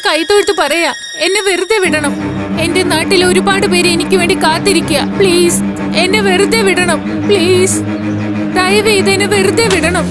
കൈതൊഴുത്ത് പറയാ, എന്നെ വെറുതെ വിടണം. എന്റെ നാട്ടിൽ ഒരുപാട് പേര് എനിക്ക് വേണ്ടി കാത്തിരിക്കുക. പ്ലീസ് എന്നെ വെറുതെ വിടണം. പ്ലീസ് ദയവ് ചെയ്ത് എന്നെ വെറുതെ വിടണം.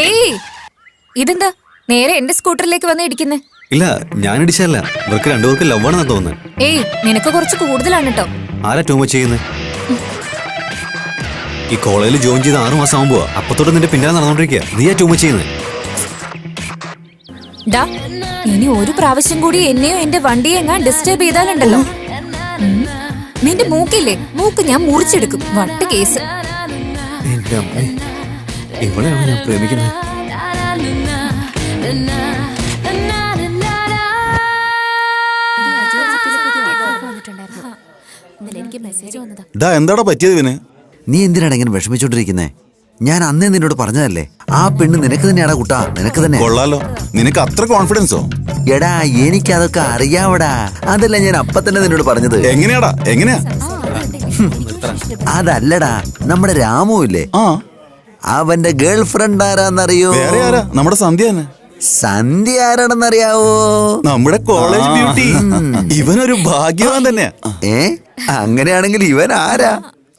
ഏയ്, ഇതെന്താ നേരെ എന്റെ സ്കൂട്ടറിലേക്ക് വന്ന് ഇടിക്കുന്നേ? ഇല്ല, ഞാൻ ഇടിച്ചല്ല. ഇവർക്ക് രണ്ടുപേർക്ക് ലവ് ആണെന്ന് തോന്നുന്നത്. ഏയ്, നിനക്ക് കുറച്ച് കൂടുതലാണ് കേട്ടോ. ആരാ ടൂ മച്ച് ചെയ്യുന്നത്? ഈ കോളേജിൽ ജോയിൻ ചെയ്ത് 6 മാസം ആകുമ്പോ അപ്പത്തോട്ട് നിന്റെ പിന്നാലെ നടന്നോണ്ടിരിക്കുക. നീയാ ടൂ മച്ച് ചെയ്യുന്നത്. ഡാ, ഇനി ഒരു പ്രാവശ്യം കൂടി എന്നെയോ എന്റെ വണ്ടിയെ എങ്ങാൻ ഡിസ്റ്റർബ് ചെയ്താലുണ്ടല്ലോ, നിന്റെ മൂക്കില്ലേ, മൂക്ക് ഞാൻ മുറിച്ചെടുക്കും. വട്ട് കേസ്. എന്റെ അമ്മേ, ഇവളെയാണ് ഞാൻ പ്രേമിക്കുന്നത്. എനിക്ക് മെസ്സേജ് വന്നതാ. ഡാ എന്താടാ പറ്റിയത് ഇവന്? നീ എന്തിനാണ് ഇങ്ങനെ വിഷമിച്ചോണ്ടിരിക്കുന്നേ? ഞാൻ അന്നേ നിന്നോട് പറഞ്ഞതല്ലേ, ആ പെണ്ണ് നിനക്ക് തന്നെയാടാ കുട്ടാ, നിനക്ക് തന്നെ. കൊള്ളാലോ, നിനക്ക് അത്ര കോൺഫിഡൻസോ? എടാ എനിക്കതൊക്കെ അറിയാവടാ, അതല്ല ഞാൻ അപ്പൊ തന്നെ നിന്നോട് പറഞ്ഞത്. എങ്ങനെയാടാ, എങ്ങനെയാ? അതല്ലടാ, നമ്മുടെ രാമു ഇല്ലേ, ആ, അവന്റെ ഗേൾ ഫ്രണ്ട് ആരാന്നറിയോ? വേറെ ആരാ? നമ്മുടെ സന്ധ്യ തന്നെ. സന്ധ്യ ആരാണെന്നറിയാവോ? നമ്മുടെ കോളേജ് ബ്യൂട്ടി. ഇവനൊരു ഭാഗ്യവാൻ തന്നെയാ. അങ്ങനെയാണെങ്കിൽ ഇവൻ ആരാ?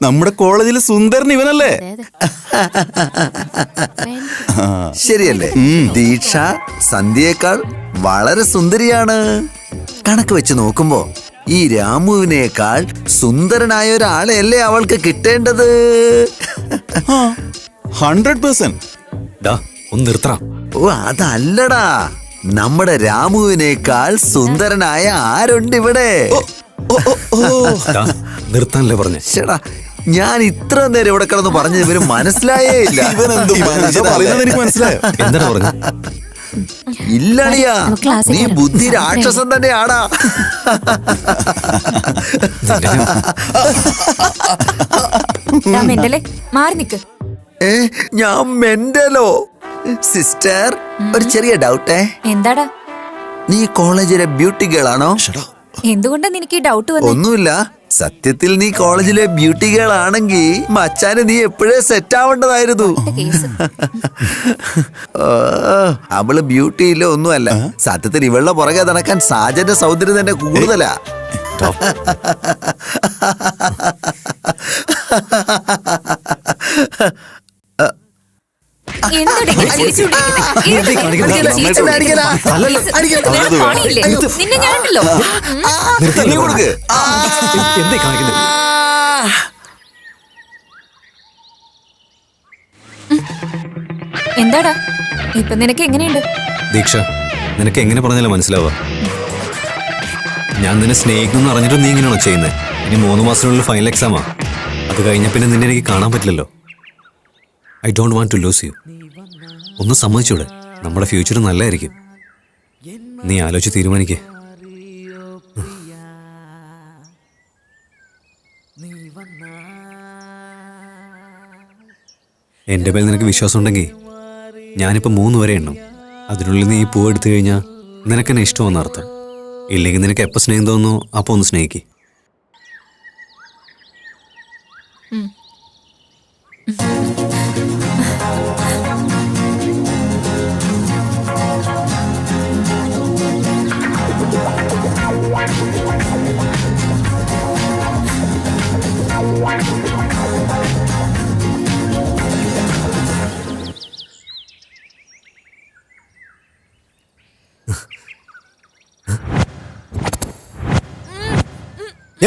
നമ്മുടെ കോളേജിലെ സുന്ദരൻ ഇവനല്ലേ? ശരിയല്ലേ? ദീക്ഷ സന്ധ്യയേക്കാൾ വളരെ സുന്ദരിയാണ്. കണക്ക് വെച്ച് നോക്കുമ്പോ ഈ രാമുവിനേക്കാൾ സുന്ദരനായ ഒരാളെയല്ലേ അവൾക്ക് കിട്ടേണ്ടത്? 100%. ഡാ ഒന്ന് നിർത്തറ. ഓ അതല്ലടാ, നമ്മുടെ രാമുവിനേക്കാൾ സുന്ദരനായ ആരുണ്ട് ഇവിടെ? ഡാ, നിർത്താനല്ലേ പറഞ്ഞേ? ചേടാ, ഞാൻ ഇത്ര നേരം ഇവിടെ കിടന്ന് പറഞ്ഞത് ഇവര് മനസ്സിലായേ ഇല്ല. പറയുന്നത് എനിക്ക് മനസ്സിലായോ? എന്താണ് പറഞ്ഞത്? ഇല്ലണിയാ, നീ ബുദ്ധി രാക്ഷസൻ തന്നെയാടാ. മെന്റലേ മാറി നിക്ക്. ഞാൻ മെന്റലോ? സിസ്റ്റർ, ഒരു ചെറിയ ഡൗട്ടേ. എന്താടാ? നീ കോളേജിലെ ബ്യൂട്ടി ഗേൾ ആണോ? എന്തുകൊണ്ടാ നിനക്ക് ഈ ഡൗട്ട് വന്നത്? ഒന്നുമില്ല, സത്യത്തിൽ നീ കോളേജിലെ ബ്യൂട്ടി ഗേൾ ആണെങ്കിൽ മച്ചാന് നീ എപ്പോഴേ സെറ്റ് ആവേണ്ടതായിരുന്നു. അവള് ബ്യൂട്ടി ഇല്ല ഒന്നുമല്ല, സത്യത്തിൽ ഇവളുടെ പുറകെ നടക്കാൻ സാജന്റെ സൗന്ദര്യം തന്നെ കൂടുതലാ. എന്തുടെ ഇങ്ങനെ ചിരിച്ചുകൊണ്ടിരിക്കുന്നെ? നിന്നെ ഞാനുണ്ടല്ലോ. എന്തേ കാണിക്കുന്നത്? എന്താടാ ഇപ്പൊ നിനക്ക് എങ്ങനെയുണ്ട്? ദീക്ഷ, നിനക്ക് എങ്ങനെ പറഞ്ഞാലും മനസ്സിലാവുക. ഞാൻ നിന്നെ സ്നേഹിക്കുന്നു അറിഞ്ഞിട്ട് നീ ഇങ്ങനെയാണോ ചെയ്യുന്നത്? ഇനി 3 മാസത്തിനുള്ളിൽ ഫൈനൽ എക്സാമാ. അത് കഴിഞ്ഞ പിന്നെ നിന്നെ എനിക്ക് കാണാൻ പറ്റില്ലല്ലോ. I don't want to lose you. ഒന്ന് സമ്മതിച്ചൂടെ? നമ്മുടെ ഫ്യൂച്ചർ നല്ലതായിരിക്കും. നീ ആലോചിച്ച് തീരുമാനിക്കേ. എൻ്റെ മേൽ നിനക്ക് വിശ്വാസം ഉണ്ടെങ്കിൽ ഞാനിപ്പോൾ 3 വരെ എണ്ണും. അതിനുള്ളിൽ നീ ഈ പൂവ് എടുത്തു കഴിഞ്ഞാൽ നിനക്കെന്നെ ഇഷ്ടമെന്ന് അർത്ഥം. ഇല്ലെങ്കിൽ നിനക്ക് എപ്പോൾ സ്നേഹം തോന്നുന്നു അപ്പോൾ ഒന്ന് സ്നേഹിക്ക്.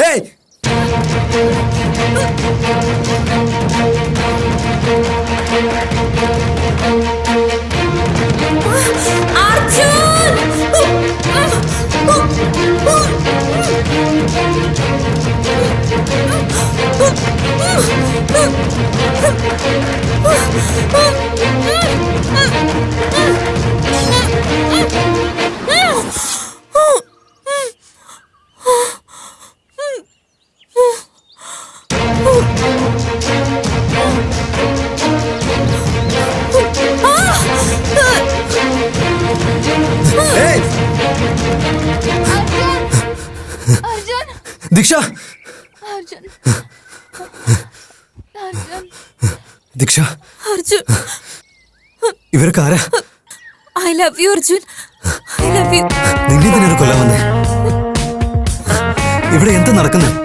ഏയ്, ദീക്ഷ, ദീക്ഷ, അർജുൻ, ഇവരൊക്കെ ആരാ? I love you Arjun, I love you. നിന്നെ തന്നെയാണ് കൊല്ലാൻ വന്നേ. ഇവിടെ എന്താ നടക്കുന്നത്?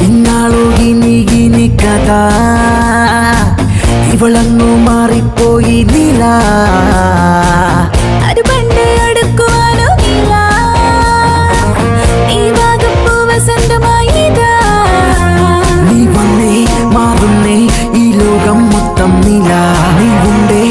ഇന്നാളൊഴിനി കഥ ഇവളങ്ങു മാറിപ്പോയി നില. അത് പണ്ട് അടുക്കുവാനോ ഇല്ല, ഈ ഭാഗപ്പൂ വസന്തമായിതാ. നീ വന്നേ മാറുന്നേ ഈ ലോകം മൊത്തം നില. നീ ഉണ്ടേ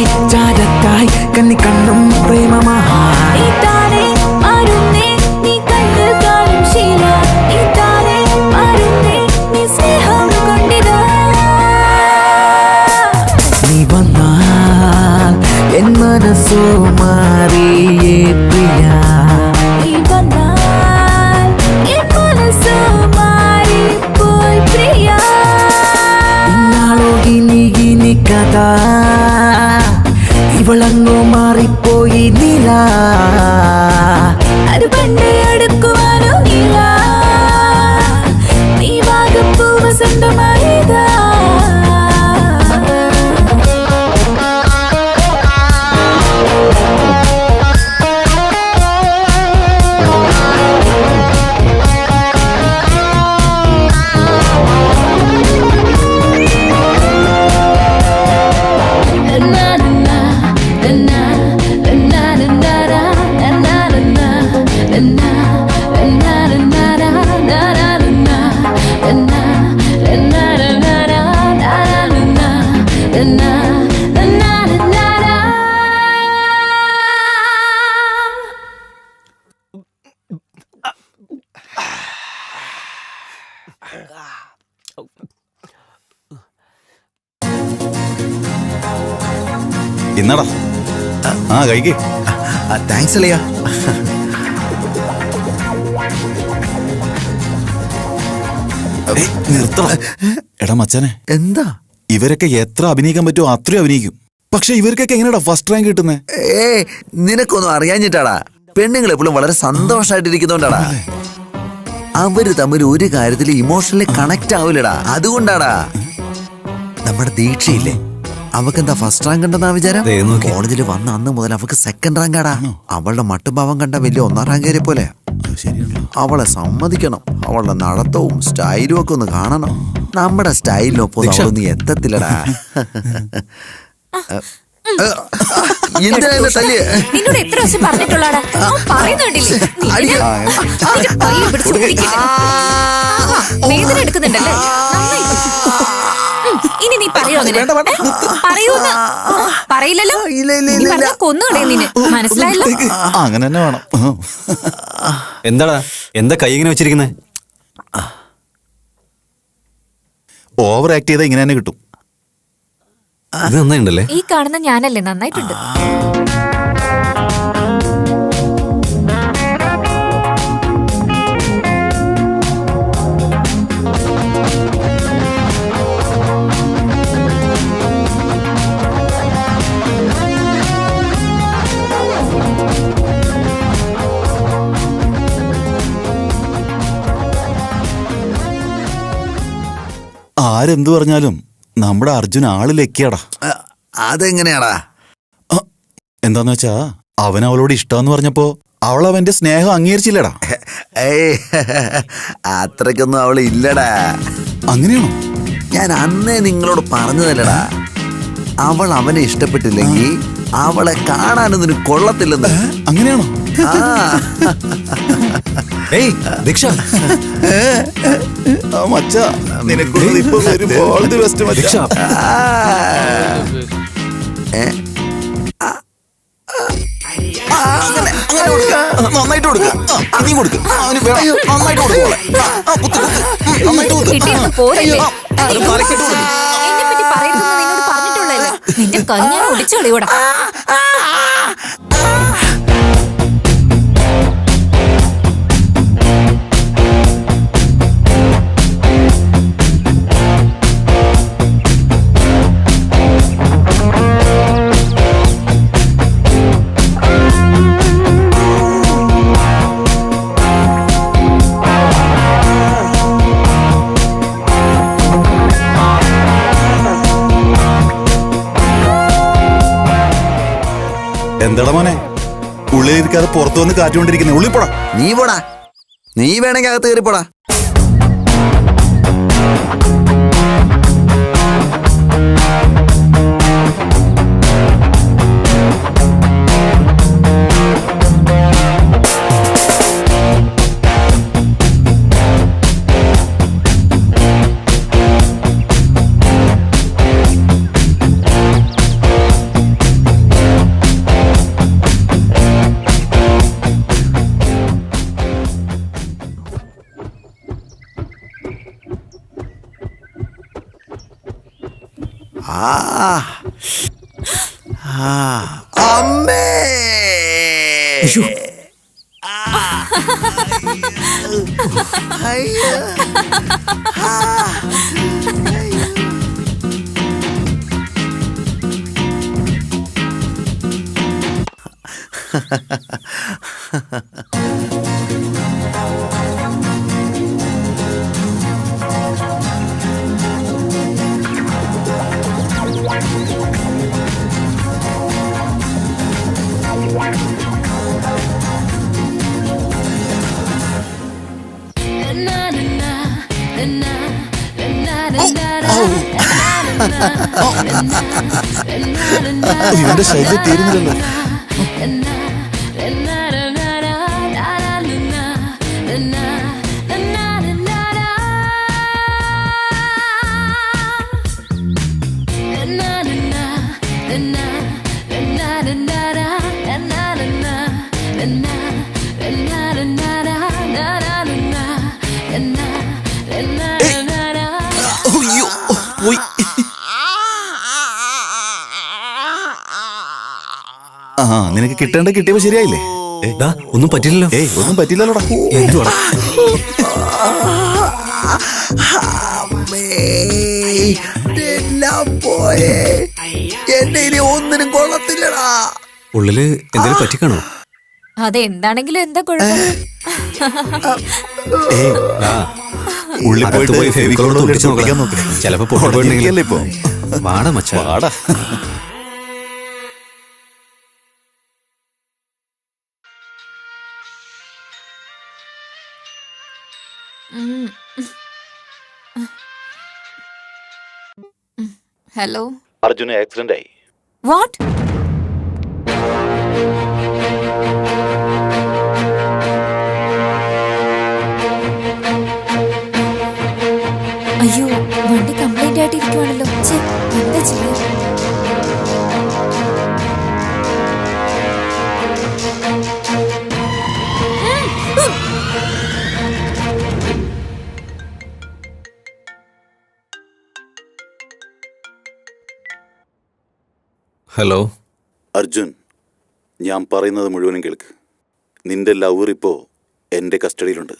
മനസ്സുമാറിയേ പ്രിയ ഇന്നാളോ ഗിനി കഥ ഇവളങ്ങോ മാറിപ്പോയി നില അത് പണ്ടേ അടുക്കുവാനോ ഇല്ല നീ വാഗപ്പൂ വസന്തമായതാ ഇന്നടാ ആ കഴിക്കേ. താങ്ക്സ് അളിയ. നിർത്തണം. എടാ മച്ചാനെ, എന്താ ഇവരൊക്കെ എത്ര അഭിനയിക്കാൻ പറ്റുമോ അത്രയും അഭിനയിക്കും. പക്ഷെ ഇവർക്കൊക്കെ എങ്ങനെയാ ഫസ്റ്റ് റാങ്ക് കിട്ടുന്നേ? നിനക്കൊന്നും അറിയാഞ്ഞിട്ടാടാ. പെണ്ണുങ്ങൾ എപ്പോഴും വളരെ സന്തോഷമായിട്ടിരിക്കുന്നോണ്ടാടാ. അവര് തമ്മിൽ ഒരു കാര്യത്തിൽ ഇമോഷണലി കണക്ട് ആവില്ലടാ. അതുകൊണ്ടാടാ. നമ്മുടെ ദീക്ഷയില്ലേ, അവക്കെന്താ ഫസ്റ്റ് റാങ്ക് ഉണ്ടെന്നാ വിചാരം? കോളേജിൽ വന്ന അന്ന് മുതൽ അവക്ക് സെക്കൻഡ് റാങ്ക് ആടാ. അവളുടെ മട്ടുഭാവം കണ്ട വലിയ ഒന്നാം റാങ്കേരെ പോലെ. അവളെ സമ്മതിക്കണം. അവളുടെ നടത്തവും സ്റ്റൈലും ഒക്കെ ഒന്ന് കാണണം. നമ്മുടെ സ്റ്റൈലിനൊപ്പം അവളൊന്നും എത്തത്തില്ലടാ. എന്തിനാ തല്ലിയ? നിന്നോട് എത്ര ദിവസം പറഞ്ഞിട്ടുള്ളാടാ? വേദന എടുക്കുന്നുണ്ടല്ലേ? ഇനി നീ പറയോ? പറയൂന്ന് പറയില്ലല്ലോ. കൊന്നുകളയും നിന്നെ, മനസ്സിലായല്ലോ? അങ്ങനെ തന്നെ വേണം. എന്താടാ, എന്താ കൈ ഇങ്ങനെ വെച്ചിരിക്കുന്നേ? ഓവർ ആക്ട് ചെയ്താൽ ഇങ്ങനെ തന്നെ കിട്ടും. ഇത് നന്നായിണ്ടല്ലേ? ഈ കാണുന്ന ഞാനല്ലേ? നന്നായിട്ടുണ്ട്. ആരെന്തു പറഞ്ഞാലും നമ്മുടെ അർജുൻ ആള് ലക്കിയാടാ. അതെങ്ങനെയാടാ? എന്താന്ന് വെച്ചാ അവൻ അവളോട് ഇഷ്ടാന്ന് പറഞ്ഞപ്പോ അവൾ അവന്റെ സ്നേഹം അംഗീകരിച്ചില്ലടാ. അത്രയ്ക്കൊന്നും അവള് ഇല്ലടാ. അങ്ങനെയാണോ? ഞാൻ അന്നേ നിങ്ങളോട് പറഞ്ഞതല്ലടാ, അവൾ അവനെ ഇഷ്ടപ്പെട്ടില്ലെങ്കിൽ അവളെ കാണാനൊന്നും നിനക്ക് കൊള്ളത്തില്ലെന്ന്. അങ്ങനെയാണോ? ഏയ് ദീക്ഷ, മച്ചാ നിനക്കുള്ളത് ഇപ്പൊ വരും. ഓൾ ദി ബെസ്റ്റ് മച്ചാ. നന്നായിട്ട് കൊടുക്ക. നീ കൊടുക്ക. അവന് നന്നായിട്ട് കൊടുക്കോളെ. കിട്ടിയൊന്നും പോരല്ലേ? എന്നെപ്പറ്റി പറയരുതെന്ന് നിന്നോട് പറഞ്ഞിട്ടുള്ളല്ലേ? നിന്റെ കൈ ഞാൻ ഒടിച്ചു കളിയോടാ. എന്താടാ മോനെ, ഉള്ളിലിരിക്കാതെ പുറത്തു വന്ന് കാറ്റുകൊണ്ടിരിക്കുന്നേ? ഉള്ളിൽ പോടാ. നീ പോടാ. നീ വേണമെങ്കിൽ അകത്ത് കയറിപ്പോടാ. അമ്മേ അയ്യോ. ഇവന്റെ ശൈലി തീരുന്നില്ലല്ലോ. അയ്യോ, പോയി. ആ നിനക്ക് കിട്ടേണ്ട കിട്ടിയപ്പോ ശരിയായില്ലേ? ഡാ, ഒന്നും പറ്റില്ലല്ലോ. ഏയ് ഒന്നും പറ്റില്ലല്ലോടാ. എന്തുവാടാ? അമ്മേ, എല്ലാം പോയേ. എന്നെ ഇനി ഒന്നിനും കൊള്ളത്തില്ലടാ. ഉള്ളില് എന്തെങ്കിലും പറ്റിക്കാണോ? അതെന്താണെങ്കിലും എന്താ കുഴപ്പം? ഏയ് ഡാ, ഉള്ളിൽ അകത്ത് പോയിട്ട് പോയി ഫെവിക്കോൾ ഒന്ന് ഒട്ടിച്ച് ഒട്ടിക്കാൻ നോക്ക്. നോക്ക്. ചിലപ്പോ പൊട്ടിപ്പോയിട്ടുണ്ടെങ്കിൽ ഇപ്പൊ വാടാ മച്ചാ. വാടാ. ഹലോ, അർജുന് ആക്സിഡന്റ് ആയി. വാട്ട്? അയ്യോ, വണ്ടി കംപ്ലൈന്റ് ആയിട്ട് ഇരിക്കുവാണല്ലോ. ഛെ, എന്താ ചെയ്യാ? ഹലോ അർജുൻ, ഞാൻ പറയുന്നത് മുഴുവനും കേൾക്ക്. നിന്റെ ലവർ ഇപ്പോ എന്റെ കസ്റ്റഡിയിലുണ്ട്.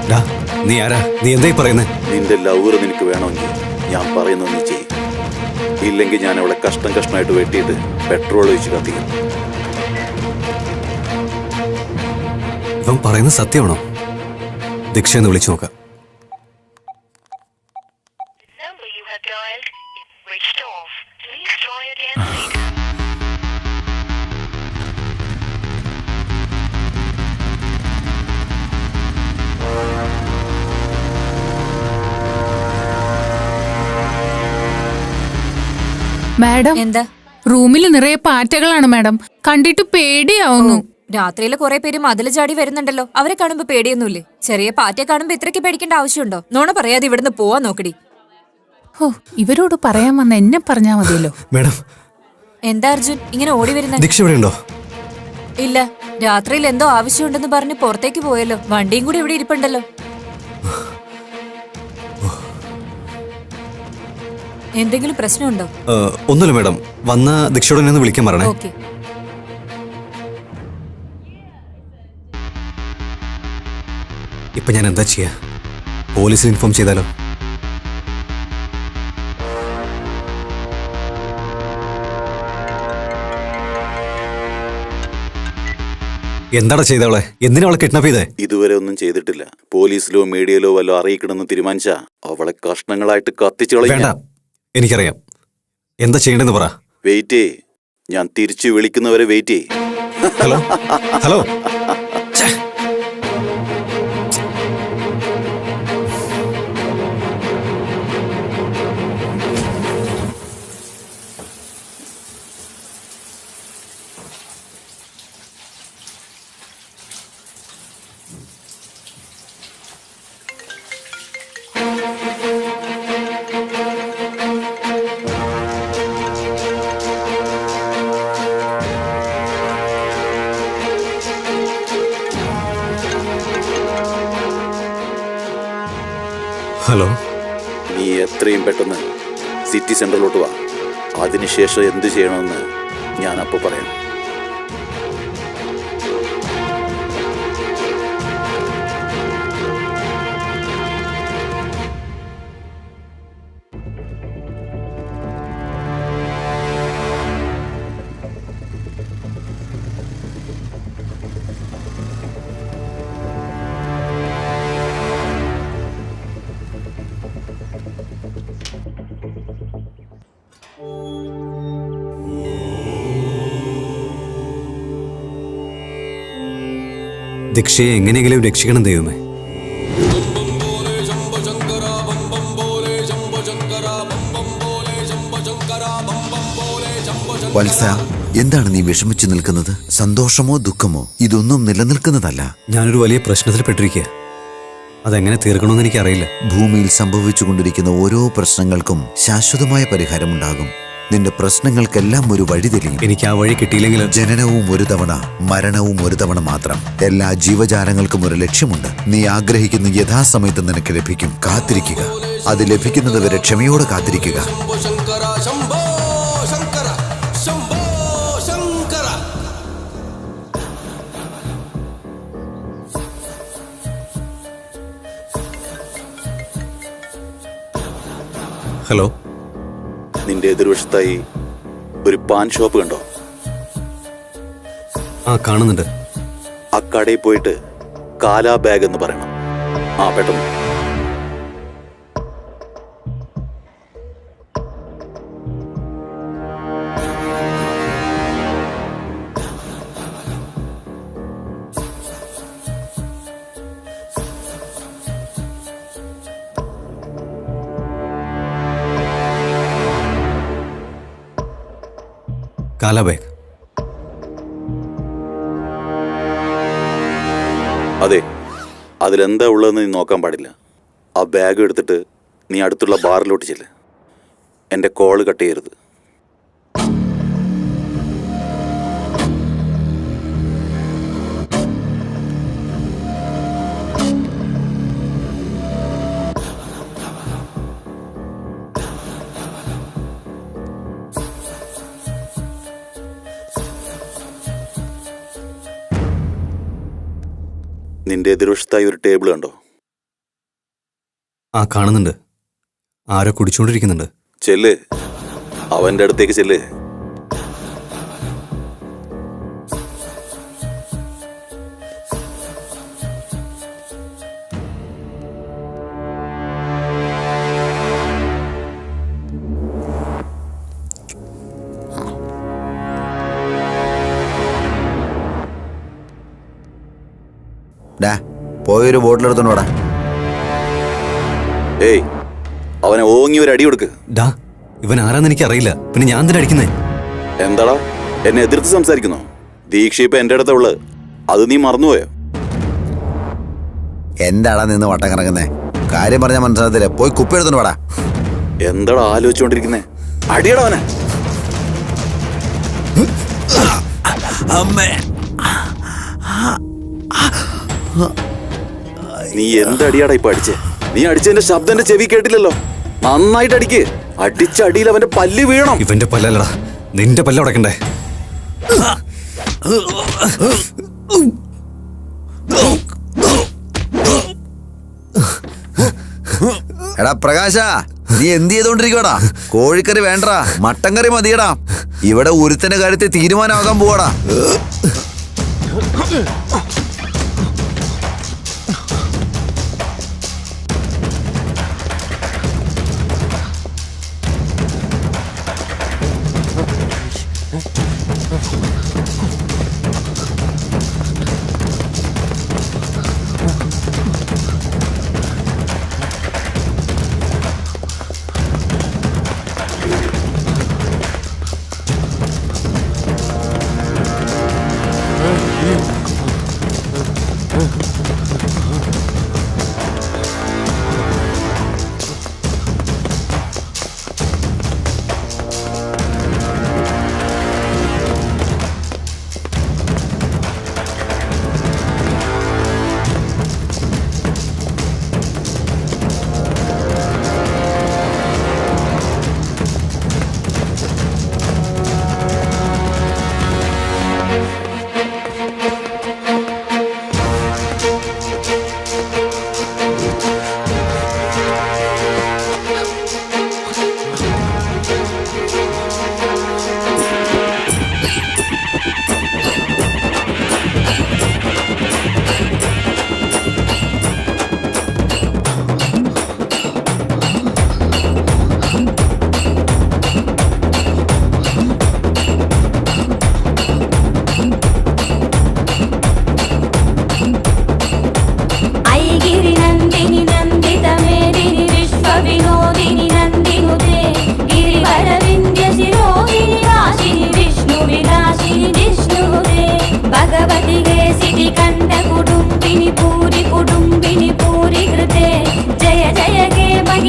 ഡാ, നീ ആരാ? നീ എന്തായി പറയുന്നേ? നിന്റെ ലവർ നിനക്ക് വേണമെങ്കിൽ ഞാൻ പറയുന്നത് നീ ചെയ്യും. ഇല്ലെങ്കിൽ ഞാൻ അവളെ കഷ്ടം കഷ്ടമായിട്ട് വെട്ടിയിട്ട് പെട്രോൾ ഒഴിച്ച് കത്തിക്കും. ഇവൻ പറയുന്നത് സത്യമാണോ? ദീക്ഷ എന്ന് വിളിച്ചു നോക്കാം. number you have dialed is switched off. Please try again later. Madam, എന്താ? റൂമിൽ നിറയെ പാറ്റകളാണ് മാഡം. കണ്ടിട്ട് പേടിയാവുന്നു. രാത്രിയില് കുറെ പേര് മതില് ചാടി വരുന്നുണ്ടല്ലോ. അവരെ കാണുമ്പോ പേടിയൊന്നുമില്ലേ? ചെറിയ പാറ്റയെ കാണുമ്പോ ഇത്രയ്ക്ക് പേടിക്കേണ്ട ആവശ്യമുണ്ടോ? നോണ പറയാതെ ഇവിടുന്ന് പോവാൻ നോക്കടി. ഓ, ഇവരോട് പറയാൻ വന്ന എന്നെ പറഞ്ഞാ മതിയല്ലോ. മേഡം, എന്താ അർജുൻ ഇങ്ങനെ ഓടി വരുന്ന? ദീക്ഷ ഇവിടെ ഉണ്ടോ? ഇല്ല, രാത്രിയിൽ എന്തോ ആവശ്യമുണ്ടെന്ന് പറഞ്ഞ് പുറത്തേക്ക് പോയല്ലോ. വണ്ടിയും കൂടി ഇവിടെ ഇരിപ്പുണ്ടല്ലോ. എന്തെങ്കിലും പ്രശ്നമുണ്ടോ? ഒന്നുമില്ല മേഡം. വന്ന ദീക്ഷയോട് എന്നെ ഒന്ന് വിളിക്കാൻ പറയണേ. ഓക്കെ. ഇപ്പൊ ഞാൻ എന്താ ചെയ്യാ? പോലീസിൽ ഇൻഫോം ചെയ്താലോ? എന്താടാ ചെയ്തവളെ? എന്തിനാ അവളെ കിഡ്നാപ്പ് ചെയ്തേ? ഇതുവരെ ഒന്നും ചെയ്തിട്ടില്ല. പോലീസിലോ മീഡിയയിലോ വല്ലോ അറിയിക്കണമെന്ന് തീരുമാനിച്ചാ അവളെ കഷ്ണങ്ങളായിട്ട് കത്തിച്ചു വേണ്ട, കളയാം. എനിക്കറിയാം. എന്താ ചെയ്യണ്ടെന്ന് പറ. വെയിറ്റ് ചെയ്യ്, ഞാൻ തിരിച്ചു വിളിക്കുന്നവരെ വെയിറ്റ് ചെയ്യ്. Hello hello. ഛെ. ഹലോ. നീ എത്രയും പെട്ടെന്ന് സിറ്റി സെന്ററിലോട്ട് വാ. അതിനുശേഷം എന്ത് ചെയ്യണമെന്ന് ഞാൻ അപ്പോൾ പറയാം. ദീക്ഷയെ എങ്ങനെയെങ്കിലും രക്ഷിക്കണം ദൈവമേ. വത്സ, എന്താണ് നീ വിഷമിച്ചു നിൽക്കുന്നത്? സന്തോഷമോ ദുഃഖമോ ഇതൊന്നും നിലനിൽക്കുന്നതല്ല. ഞാനൊരു വലിയ പ്രശ്നത്തിൽ പെട്ടിരിക്കുക. അതെങ്ങനെ തീർക്കണമെന്ന് എനിക്കറിയില്ല. ഭൂമിയിൽ സംഭവിച്ചുകൊണ്ടിരിക്കുന്ന ഓരോ പ്രശ്നങ്ങൾക്കും ശാശ്വതമായ പരിഹാരമുണ്ടാകും. നിന്റെ പ്രശ്നങ്ങൾക്കെല്ലാം ഒരു വഴി തെളിയും. എനിക്ക് ആ വഴി കിട്ടിയില്ലെങ്കിൽ ജനനവും ഒരു തവണ, മരണവും ഒരു തവണ മാത്രം. എല്ലാ ജീവജാലങ്ങൾക്കും ഒരു ലക്ഷ്യമുണ്ട്. നീ ആഗ്രഹിക്കുന്ന യഥാസമയത്ത് നിനക്ക് ലഭിക്കും. കാത്തിരിക്കുക. അത് ലഭിക്കുന്നത് വരെ ക്ഷമയോടെ കാത്തിരിക്കുക. ഹലോ, നിന്റെ എതിർവശത്തായി ഒരു പാൻ ഷോപ്പ് കണ്ടോ? ആ കാണുന്നുണ്ട്. ആ കടയിൽ പോയിട്ട് കാലാ ബാഗ് എന്ന് പറയണം. ആ പെട്ടെന്ന്. കാലാബാഗ്. അതെ, അതിലെന്താ ഉള്ളതെന്ന് നീ നോക്കാൻ പാടില്ല. ആ ബാഗ് എടുത്തിട്ട് നീ അടുത്തുള്ള ബാറിലോട്ട് ചെല്ല്. എൻ്റെ കോള് കട്ട് ചെയ്യരുത്. നിന്റെ എതിർവശത്തായി ഒരു ടേബിൾ കണ്ടോ? ആ കാണുന്നുണ്ട്. ആരോ കുടിച്ചുകൊണ്ടിരിക്കുന്നുണ്ട്. ചെല്ല്, അവൻ്റെ അടുത്തേക്ക് ചെല്ല്. പോയൊരു ബോട്ടിലെടുത്തോണ്ടാ. ഏയ്, അവനെ ഓങ്ങി ഒരു അടി കൊടുക്ക്. ഡാ, ഇവൻ ആരാന്ന് എനിക്ക് അറിയില്ല. പിന്നെ ഞാൻ തന്നെ അടിക്കുന്നേ. എന്താടാ, എന്നെ എതിർത്ത് സംസാരിക്കുന്നോ? ദീക്ഷ ഇപ്പൊ എന്റെ അടുത്ത ഉള്ളത്, അത് നീ മറന്നുപോയോ? എന്താടാ നിന്ന് വട്ടം കറങ്ങുന്നേ? കാര്യം പറഞ്ഞാൽ മനസ്സിലാകത്തില്ലേ? പോയി കുപ്പി എടുത്തോണ്ട് വാടാ. എന്താടാ ആലോചിച്ചുകൊണ്ടിരിക്കുന്നേ? അടിയടാ അവനെ. നീ എന്തടിയാടാ ഇപ്പൊ അടിച്ചേ? നീ അടിച്ചതിന്റെ ശബ്ദം എന്റെ ചെവി കേട്ടില്ലല്ലോ. നന്നായിട്ട് അടിക്ക്. അടിച്ച അടിയിൽ അവന്റെ പല്ല് വീഴണം. ഇവന്റെ പല്ലല്ലടാ, നിന്റെ പല്ല് ഉടക്കണ്ടേ? എടാ പ്രകാശ, നീ എന്ത് ചെയ്തോണ്ടിരിക്കടാ? കോഴിക്കറി വേണ്ടടാ, മട്ടൻ കറി മതിയടാ. ഇവിടെ ഒരുത്തന്റെ കാര്യത്തിൽ തീരുമാനമാകാൻ പോവാടാ.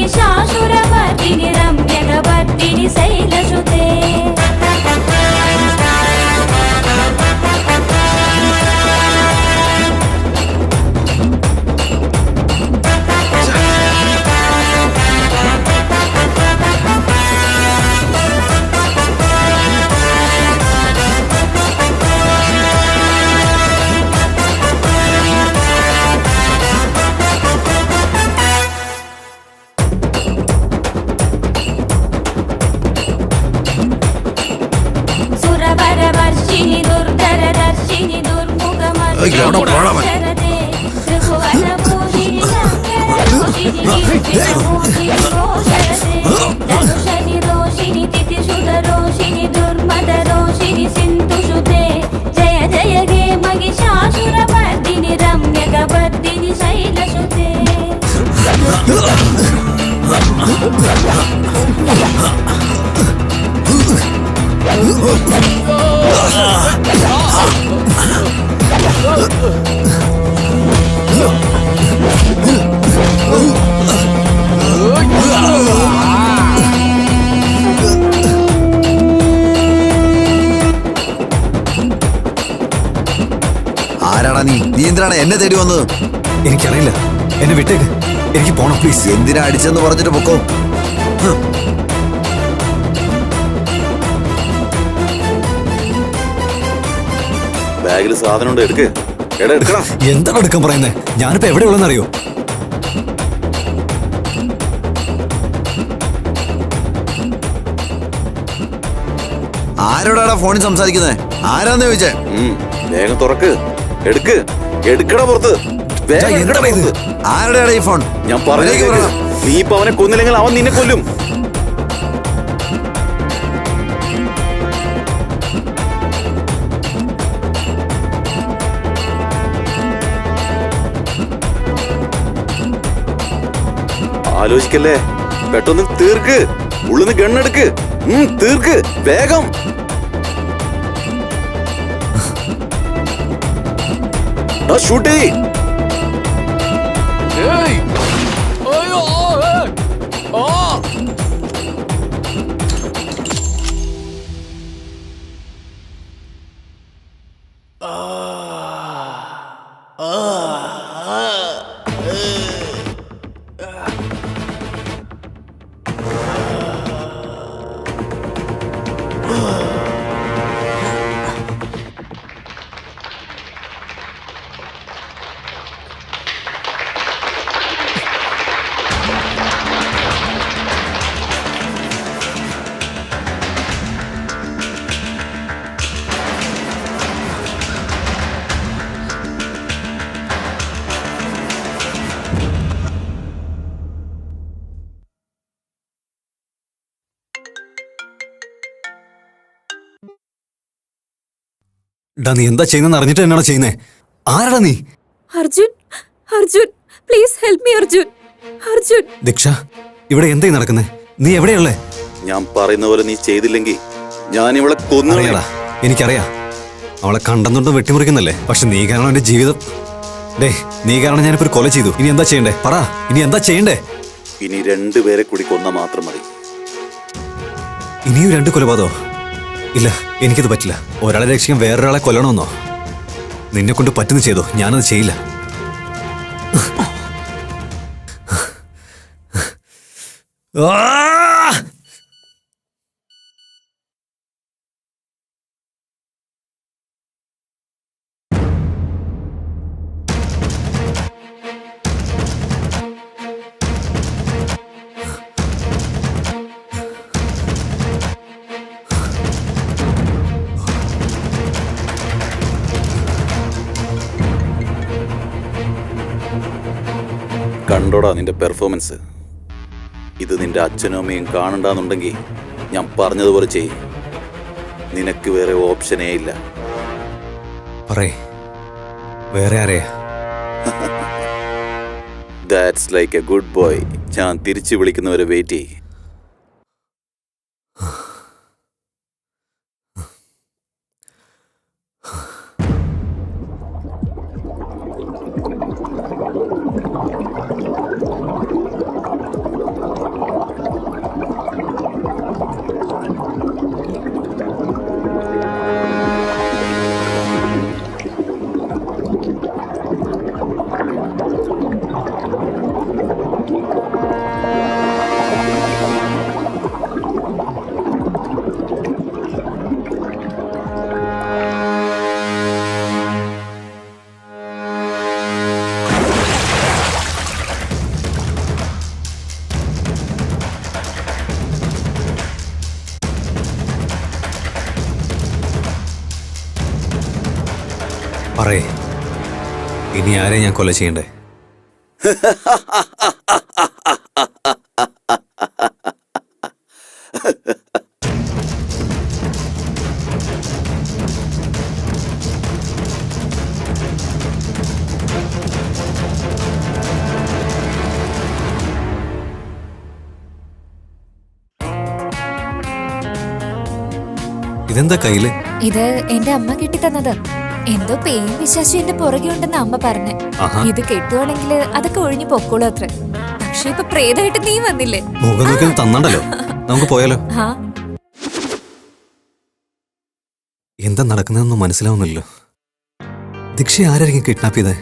महिषासुरमर्दिनि रम्यकपर्दिनि शैलसुते सुरवरवर्षिणि दुर्धरदर्शिनि दुर्मुखमर्दिनि त्रिभुवनभूषिणि शङ्करभूषिणि गिरिजमोहिनि घोषरते धनुषनि रोषिणि तिथिसुधरोषिणि दुर्मदरोषिणि सिन्धुसुते जय जय हे महिषासुरमर्दिनि रम्यकपर्दिनि शैलसुते ആരാടാ നീ എന്തിനാണ് എന്നെ തേടി വന്നത്? എനിക്കറിയില്ല, എന്നെ വിട്ടേക്ക്, എനിക്ക് പോണം പ്ലീസ്. എന്തിനാ അടിച്ചെന്ന് പറഞ്ഞിട്ട് പൊക്കോ. ബാഗിൽ സാധനം ഉണ്ട്, എടുക്ക്. എടാ എടുക്കണം. എന്താണ് എടുക്കാൻ പറയുന്നേ? ഞാനിപ്പോ എവിടെയുള്ളതെന്ന് അറിയോ? ആരോടാടാ ഫോണിൽ സംസാരിക്കുന്നേ? ആരാന്ന് ചോദിച്ചേ? വേഗം തുറക്ക്, എടുക്ക്, എടുക്കട പുറത്ത്. വേഗം എടുക്കടാ പുറത്ത്. ആരുടെയാടാ ഈ ഫോൺ? ഞാൻ പറഞ്ഞേക്ക്, നീ ഇപ്പൊ അവനെ കൊന്നില്ലെങ്കിൽ അവൻ നിന്നെ കൊല്ലും. ആലോചിക്കല്ലേ, പെട്ടെന്ന് തീർക്ക്. ഉള്ളിന്ന് ഗണ്ണെടുക്ക്, തീർക്ക് വേഗം. ഷൂട്ട് ചെയ്യ്. ഡാ, നീ എന്താ ചെയ്യുന്നെന്ന് അറിഞ്ഞിട്ട് എന്നാണോ ചെയ്യുന്നേ? ആരാടാ നീ? Arjun, Arjun, please help me Arjun. Arjun. Diksha, ഇവിടെ എന്തായി നടക്കുന്നേ? നീ എവിടെയുള്ളേ? ഞാൻ പറയുന്ന പോലെ നീ ചെയ്തില്ലെങ്കിൽ ഞാൻ ഇവളെ കൊന്നു. അറിയാടാ, എനിക്കറിയാം. അവളെ കണ്ടെന്നുണ്ട് വെട്ടിമുറിക്കുന്നല്ലേ. പക്ഷെ നീ കാരണം എന്റെ ജീവിതം. ഡേ, നീ കാരണം ഞാനിപ്പോ ഒരു കൊല ചെയ്തു. ഇനി എന്താ ചെയ്യണ്ടേ? പറ, ഇനി എന്താ ചെയ്യണ്ടേ? ഇനി രണ്ടുപേരെ കൂടി കൊന്ന മാത്രം മതി. ഇനിയും 2 കൊലപാതകോ? ഇല്ല, എനിക്കത് പറ്റില്ല. ഒരാളെ രക്ഷിക്കാൻ വേറൊരാളെ കൊല്ലണമെന്നോ? നിന്നെ കൊണ്ട് പറ്റുന്ന ചെയ്തോ, ഞാനത് ചെയ്യില്ല. കണ്ടോടാ നിന്റെ പെർഫോമൻസ്. ഇത് നിന്റെ അച്ഛനും അമ്മയും കാണണ്ടെന്നുണ്ടെങ്കിൽ ഞാൻ പറഞ്ഞതുപോലെ ചെയ്യും. നിനക്ക് വേറെ ഓപ്ഷനേ ഇല്ല. പറയേ, വേറെ ആരെയാ? That's like A good boy. ഞാൻ തിരിച്ചു വിളിക്കുന്നവരെ വെയിറ്റ് ചെയ്യും. പറയേ, ഇനി ആരെ ഞാൻ കൊല ചെയ്യണ്ടേ? ഇതെന്താ കയ്യില്? ഇത് എന്റെ അമ്മ കെട്ടിത്തന്നത്. എന്തോ പേയും വിശ്വാസം എന്റെ പുറകെ ഉണ്ടെന്ന് അമ്മ പറഞ്ഞേ. ആഹാ. ഇത് കെട്ടുവാണെങ്കിൽ അതൊക്കെ ഒഴിഞ്ഞു പൊക്കോളൂ അത്ര. പക്ഷെ ഇപ്പൊ പ്രേതമായിട്ട് നീ വന്നില്ലേ? മുഖം നോക്കി തന്നണ്ടല്ലോ, നമുക്ക് പോയാലോ? ആ എന്താ നടക്കുന്നതെന്ന് മനസ്സിലാവുന്നില്ലല്ലോ. ദീക്ഷ ആരായിരിക്കും കിഡ്നാപ്പ് ചെയ്തേ?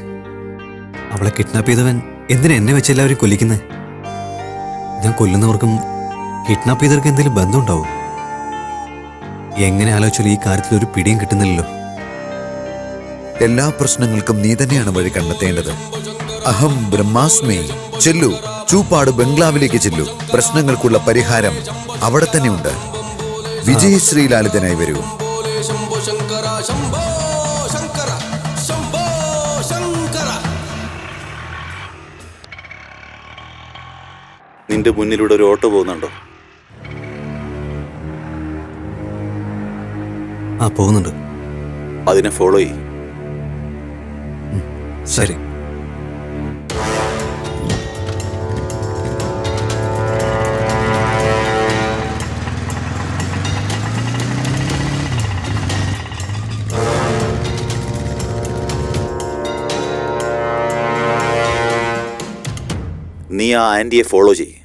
അവളെ കിഡ്നാപ്പ് ചെയ്തവൻ എന്തിനാ എന്നെ വെച്ച് എല്ലാവരും കൊല്ലിക്കുന്നേ? ഞാൻ കൊല്ലുന്നവർക്കും കിഡ്നാപ്പ് ചെയ്തവർക്ക് എന്തെങ്കിലും ബന്ധമുണ്ടാവും? എങ്ങനെ ആലോചിച്ചാലും ഈ കാര്യത്തിൽ ഒരു പിടിയും കിട്ടുന്നില്ലല്ലോ. എല്ലാ പ്രശ്നങ്ങൾക്കും നീ തന്നെയാണ് വഴി കണ്ടെത്തേണ്ടത്. അഹം ബ്രഹ്മാസ്മി. ചെല്ലു, ചൂപ്പാട് ബംഗ്ലാവിലേക്ക് ചെല്ലു. പ്രശ്നങ്ങൾക്കുള്ള പരിഹാരം അവിടെ തന്നെയുണ്ട്. വിജയശ്രീലാളിതനായി വരൂ. നിന്റെ മുന്നിലൂടെ ഒരു ഓട്ടോ പോകുന്നുണ്ടോ? ആ, പോകുന്നുണ്ട്. അതിനെ ഫോളോ ചെയ്യ്. ശരി. നീ ആ ആൻറ്റിയെ ഫോളോ ചെയ്യ്.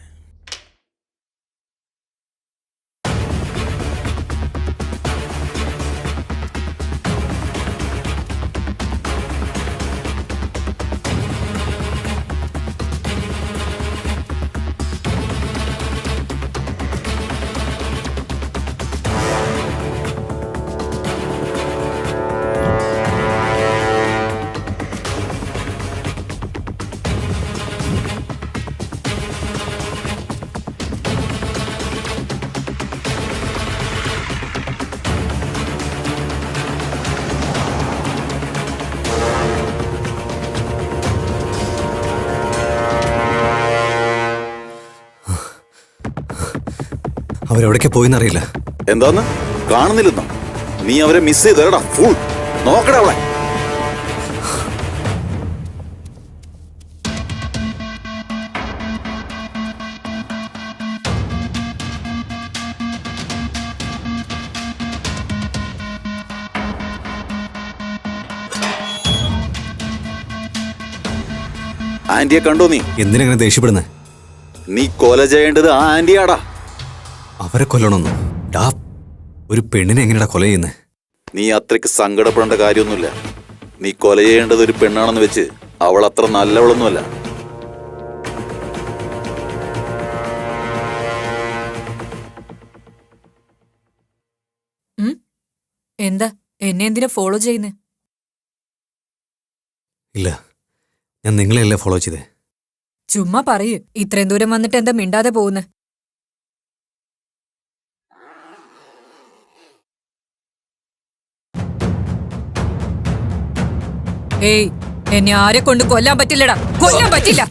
അവരെവിടേക്കാ പോയിന്നറിയില്ല. എന്താന്ന് കാണുന്നില്ലെന്നോ? നീ അവരെ മിസ് ചെയ്തേടാ ഫുൾ. നോക്കടാ അവളെ. ആന്റിയെ കണ്ടോ നീ? എന്തിനെങ്ങനെ ദേഷ്യപ്പെടുന്നേ? നീ കൊല ചെയ്യേണ്ടത് ആ ആന്റിയാടാ. അവരെ കൊല്ലണമെന്നോ? ഡാ, ഒരു പെണ്ണിനെ എങ്ങനെയാ കൊല ചെയ്യുന്നേ? നീ അത്രയ്ക്ക് സങ്കടപ്പെടേണ്ട കാര്യമൊന്നുമില്ല. നീ കൊല ചെയ്യേണ്ടത് ഒരു പെണ്ണാണെന്ന് വെച്ച് അവൾ അത്ര നല്ലവളൊന്നുമല്ല. എന്താ എന്നെ എന്തിനാ ഫോളോ ചെയ്യുന്നേ? ഇല്ല, ഞാൻ നിങ്ങളെയല്ലേ ഫോളോ ചെയ്തേ. ചുമ്മാ പറയൂ. ഇത്രയും ദൂരം വന്നിട്ട് എന്താ മിണ്ടാതെ പോകുന്നേ? ഏയ്, എന്നെ ആരെ കൊണ്ട് കൊല്ലാൻ പറ്റില്ലടാ. കൊല്ലാൻ പറ്റില്ല.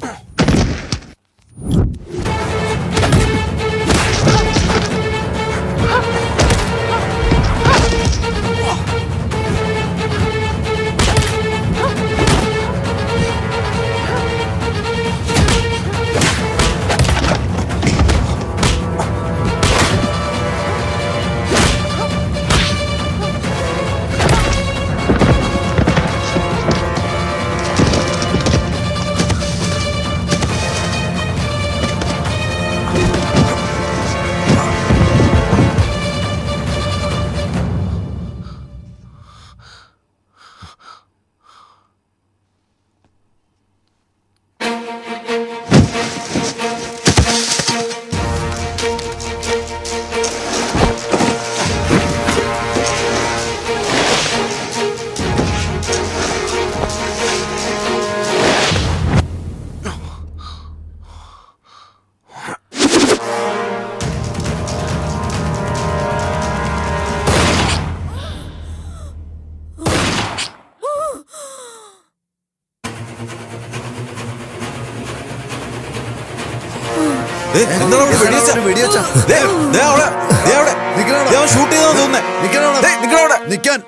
എന്താണ് അവിടെ വെടിവെച്ച? വെടിവെച്ച. ദേ, ദേ അവിടെ, ദേ അവിടെ. നിക്കണവിടെ. ദേ അവൻ ഷൂട്ട് ചെയ്താ തോന്നുന്നേ. നിക്കണവിടെ. ദേ, നിക്കണവിടെ. നിക്കാൻ.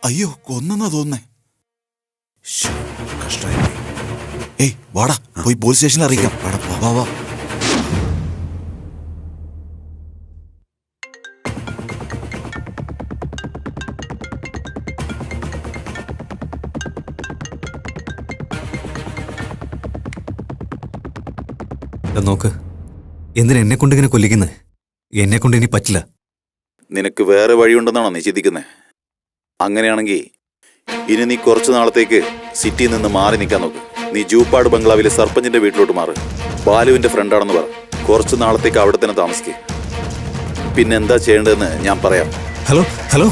അയ്യോ കൊന്നെന്നാ തോന്നുന്നേ. കഷ്ടായി. ഏയ് വാടാ, പോയി പോലീസ് സ്റ്റേഷനിൽ അറിയിക്കാം. വാടാ, വാ വാ. നോക്ക്, എന്തിനാ എന്നെ കൊണ്ട് ഇങ്ങനെ കൊല്ലിക്കുന്നത്? എന്നെ കൊണ്ട് ഇനി പറ്റില്ല. നിനക്ക് വേറെ വഴിയുണ്ടെന്നാണോ നീ ചിന്തിക്കുന്നത്? അങ്ങനെയാണെങ്കിൽ ഇനി നീ കുറച്ചു നാളത്തേക്ക് സിറ്റിയിൽ നിന്ന് മാറി നിൽക്കാൻ നോക്ക്. നീ ജൂപ്പാട് ബംഗ്ലാവിലെ സർപ്പഞ്ചിന്റെ വീട്ടിലോട്ട് മാറ്. ബാലുവിന്റെ ഫ്രണ്ടാണെന്ന് പറ. കുറച്ചു നാളത്തേക്ക് അവിടെ തന്നെ താമസിക്കുക. പിന്നെ എന്താ ചെയ്യേണ്ടതെന്ന് ഞാൻ പറയാം. ഹലോ ഹലോ,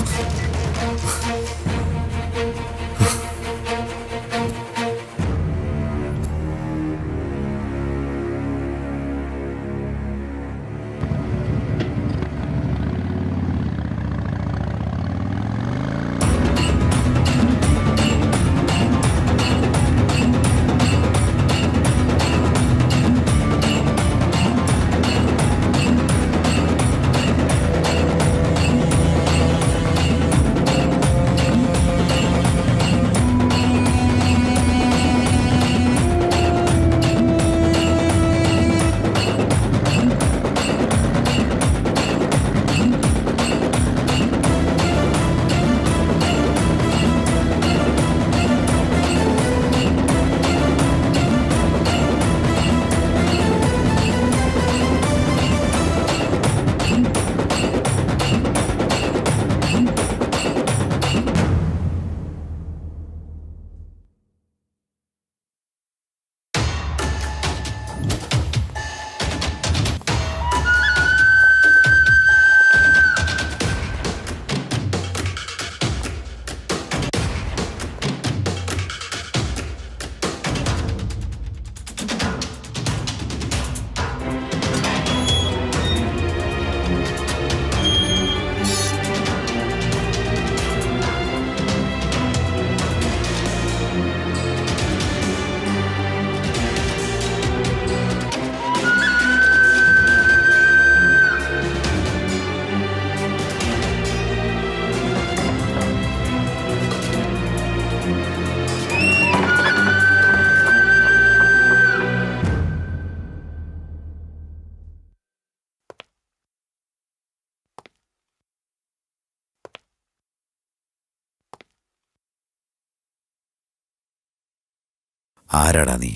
ആരാടാ നീ?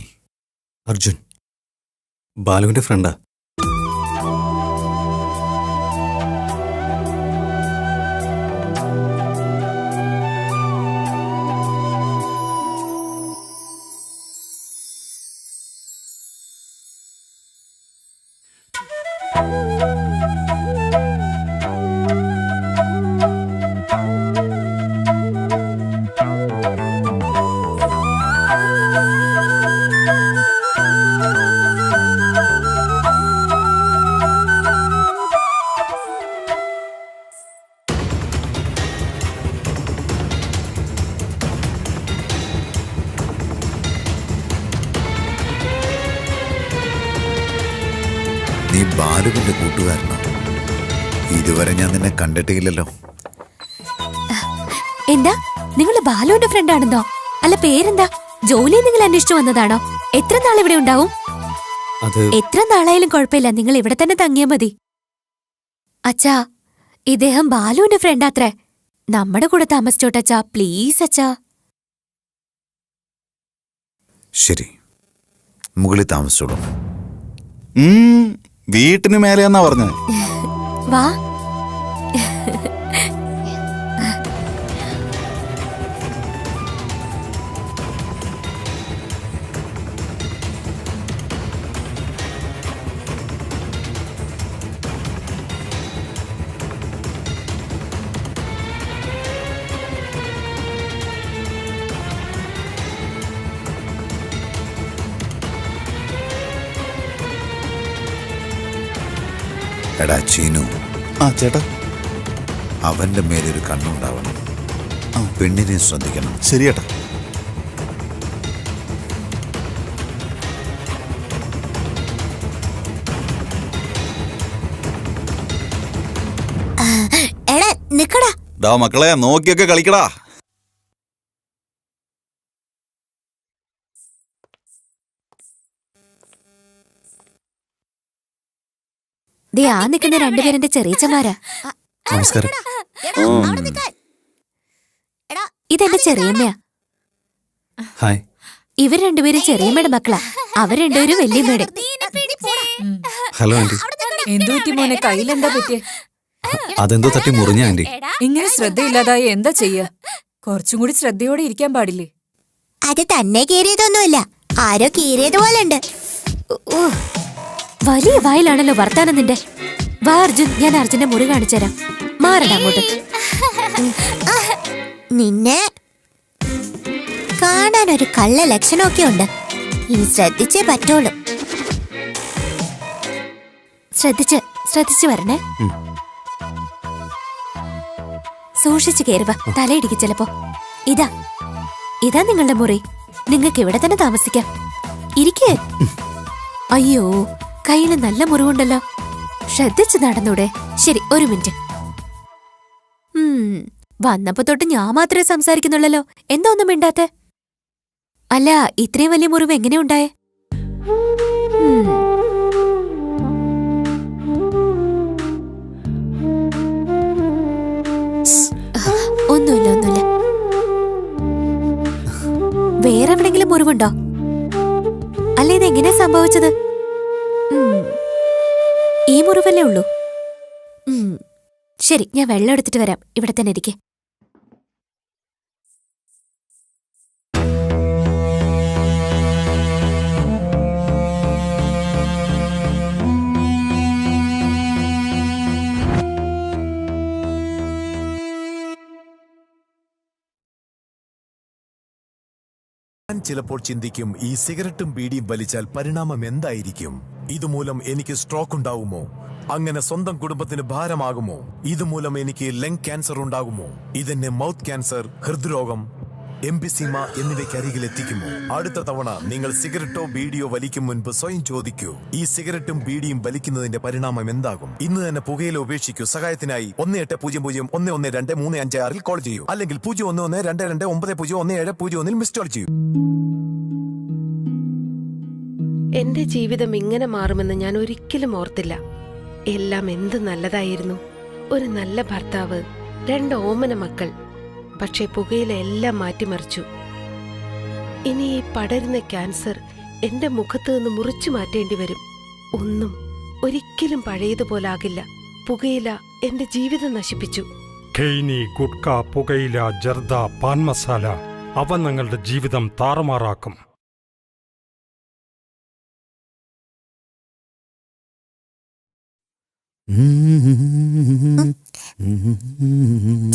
അർജുൻ, ബാലുവിന്റെ ഫ്രണ്ടാ. നീ ബാലുവിന്റെ കൂട്ടുകാരനോ? ഇതുവരെ ഞാൻ നിന്നെ കണ്ടിട്ടില്ലല്ലോ. എന്താ നിങ്ങൾ ബാലുവിന്റെ ഫ്രണ്ട് ആണെന്നോ? അല്ല പേരെന്താ? ജോലി നിങ്ങൾ അന്വേഷിച്ചു വന്നതാണോ? എത്ര നാൾ ഇവിടെ ഉണ്ടാവും? അത് എത്ര നാളായാലും കുഴപ്പമില്ല, നിങ്ങൾ ഇവിടെ തന്നെ തങ്ങിയാ മതി. അച്ഛാ, ഇദ്ദേഹം ബാലുവിന്റെ ഫ്രണ്ടാത്രേ. നമ്മുടെ കൂടെ താമസിച്ചോട്ടച്ചാ, പ്ലീസ് അച്ഛാ. ശരി, മുകളിൽ താമസിച്ചോളൂ. വീട്ടിന് മേലെയെന്നാ പറഞ്ഞത്. വാ. എടാ ചീനു, ആ ചേട്ടാ, അവന്റെ മേലൊരു കണ്ണുണ്ടാവണം. പെണ്ണിനെ ശ്രദ്ധിക്കണം. ശരി ചേട്ടാ. എടാ നിക്കടാ. ഡാ മക്കളെ നോക്കിയൊക്കെ കളിക്കടാ. ദേ ആ നിൽക്കുന്ന രണ്ടുപേരെന്റെ ചെറിയച്ചമാരാ. നമസ്കാരം. ഇതെന്റെ ചെറിയമ്മയാ. ഹായ്. ഇവർ രണ്ടുപേരും ചെറിയമ്മയുടെ മക്കളാ. അവർ രണ്ടുപേരും വല്യമ്മയുടെ. Hello aunty. എന്തുപറ്റി മോനെ, കയ്യിലെന്താ പറ്റിയേ? അതെന്തോ തട്ടി മുറിഞ്ഞ ആന്റി. ഇങ്ങനെ ശ്രദ്ധയില്ലാതായി എന്താ ചെയ്യാ? കുറച്ചും കൂടി ശ്രദ്ധയോടെ ഇരിക്കാൻ പാടില്ലേ? അത് തന്നെ കീറിയതൊന്നുമില്ല, ആരോ കീറിയതുപോലെ ഉണ്ട്. വലിയ വായിലാണല്ലോ വർത്താനം നിന്റെ. വാ അർജുൻ, ഞാൻ അർജുന്റെ മുറി കാണിച്ചുതരാം. മാറട അങ്ങോട്ട്. നിന്നെ കാണാൻ ഒരു കള്ള ലക്ഷണമൊക്കെ ഉണ്ട്. ഇനി ശ്രദ്ധിച്ചേ പറ്റുള്ളൂ. ശ്രദ്ധിച്ച് വരണേ. സൂക്ഷിച്ചു കയറുക, തലയിടിക്കും ചിലപ്പോ. ഇതാ നിങ്ങളുടെ മുറി. നിങ്ങൾക്ക് ഇവിടെ തന്നെ താമസിക്കാം. ഇരിക്കേ. അയ്യോ, കയ്യില് നല്ല മുറിവുണ്ടല്ലോ. ശ്രദ്ധിച്ചു നടന്നൂടെ? ശരി, ഒരു മിനിറ്റ്. വന്നപ്പോ തൊട്ട് ഞാൻ മാത്രമേ സംസാരിക്കുന്നുള്ളല്ലോ. എന്താ ഒന്നും മിണ്ടാത്തെ? അല്ല, ഇത്രയും വലിയ മുറിവ് എങ്ങനെ ഉണ്ടായേ? ഒന്നുമില്ല. വേറെ എവിടെങ്കിലും മുറിവുണ്ടോ? അല്ല, ഇതെങ്ങനെയാ സംഭവിച്ചത്? ഈ മുറിവല്ലേ ഉള്ളൂ? ശരി, ഞാൻ വെള്ളം എടുത്തിട്ട് വരാം. ഇവിടെ തന്നെ ഇരിക്കെ. ഞാൻ ചിലപ്പോൾ ചിന്തിക്കും, ഈ സിഗരറ്റും ബീഡിയും വലിച്ചാൽ പരിണാമം എന്തായിരിക്കും? ഇതുമൂലം എനിക്ക് സ്ട്രോക്ക് ഉണ്ടാകുമോ? അങ്ങനെ സ്വന്തം കുടുംബത്തിന് ഭാരമാകുമോ? ഇതുമൂലം എനിക്ക് ലങ് ക്യാൻസർ ഉണ്ടാകുമോ? ഇതെന്നെ മൗത്ത് ക്യാൻസർ, ഹൃദ്രോഗം, എംഫിസീമ എന്നിവയ്ക്കരികിൽ എത്തിക്കുമോ? അടുത്ത തവണ നിങ്ങൾ സിഗരറ്റോ ബീഡിയോ വലിക്കും മുൻപ് സ്വയം ചോദിക്കൂ, ഈ സിഗരറ്റും ബീഡിയും വലിക്കുന്നതിന്റെ പരിണാമം എന്താകും? ഇന്ന് തന്നെ പുകയില ഉപേക്ഷിക്കൂ. സഹായത്തിനായി 1800-112356 കോൾ ചെയ്യൂ, അല്ലെങ്കിൽ 011229011701 മിസ് കോൾ ചെയ്യൂ. എന്റെ ജീവിതം ഇങ്ങനെ മാറുമെന്ന് ഞാൻ ഒരിക്കലും ഓർത്തില്ല. എല്ലാം എന്ത് നല്ലതായിരുന്നു. ഒരു നല്ല ഭർത്താവ്, 2 ഓമന മക്കൾ. പക്ഷെ പുകയില എല്ലാം മാറ്റിമറിച്ചു. ഇനി ഈ പടരുന്ന ക്യാൻസർ എന്റെ മുഖത്ത് നിന്ന് മുറിച്ചു മാറ്റേണ്ടി വരും. ഒന്നും ഒരിക്കലും പഴയതുപോലാകില്ല. പുകയില എന്റെ ജീവിതം നശിപ്പിച്ചു. ഖെയ്നി, ഗുഡ്ക, പുകയില, ജർദ, പാൻ മസാല, അവ നിങ്ങളുടെ ജീവിതം താറുമാറാക്കും.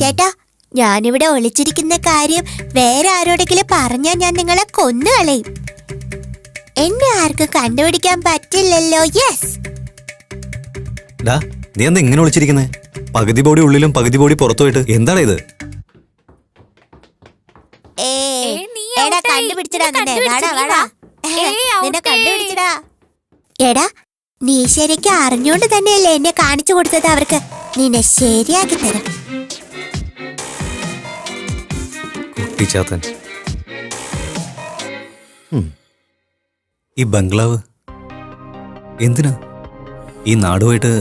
ചേട്ടാ, ഞാനിവിടെ ഒളിച്ചിരിക്കുന്ന കാര്യം വേറെ ആരോടെങ്കിലും പറഞ്ഞാൽ ഞാൻ നിങ്ങളെ കൊന്നുകളയും. എന്നെ ആർക്കും കണ്ടുപിടിക്കാൻ പറ്റില്ലല്ലോ. യെസ്. നീ എന്താ ഇങ്ങനെ ഒളിച്ചിരിക്കുന്നേ? പകുതി ബോഡി ഉള്ളിലും പകുതി ബോഡി പുറത്തുപോയിട്ട് എന്താണ് ഇത്? എടാ, നീ ശരിക്കും അറിഞ്ഞോണ്ട് തന്നെയല്ലേ എന്നെ കാണിച്ചു കൊടുത്തത് അവർക്ക്. നിന്നെ ശരിയാക്കി തരാം. കുട്ടിച്ചാത്തൻ. ഈ ബംഗ്ലാവ് എന്തിനാ? ഈ നാടുമായിട്ട്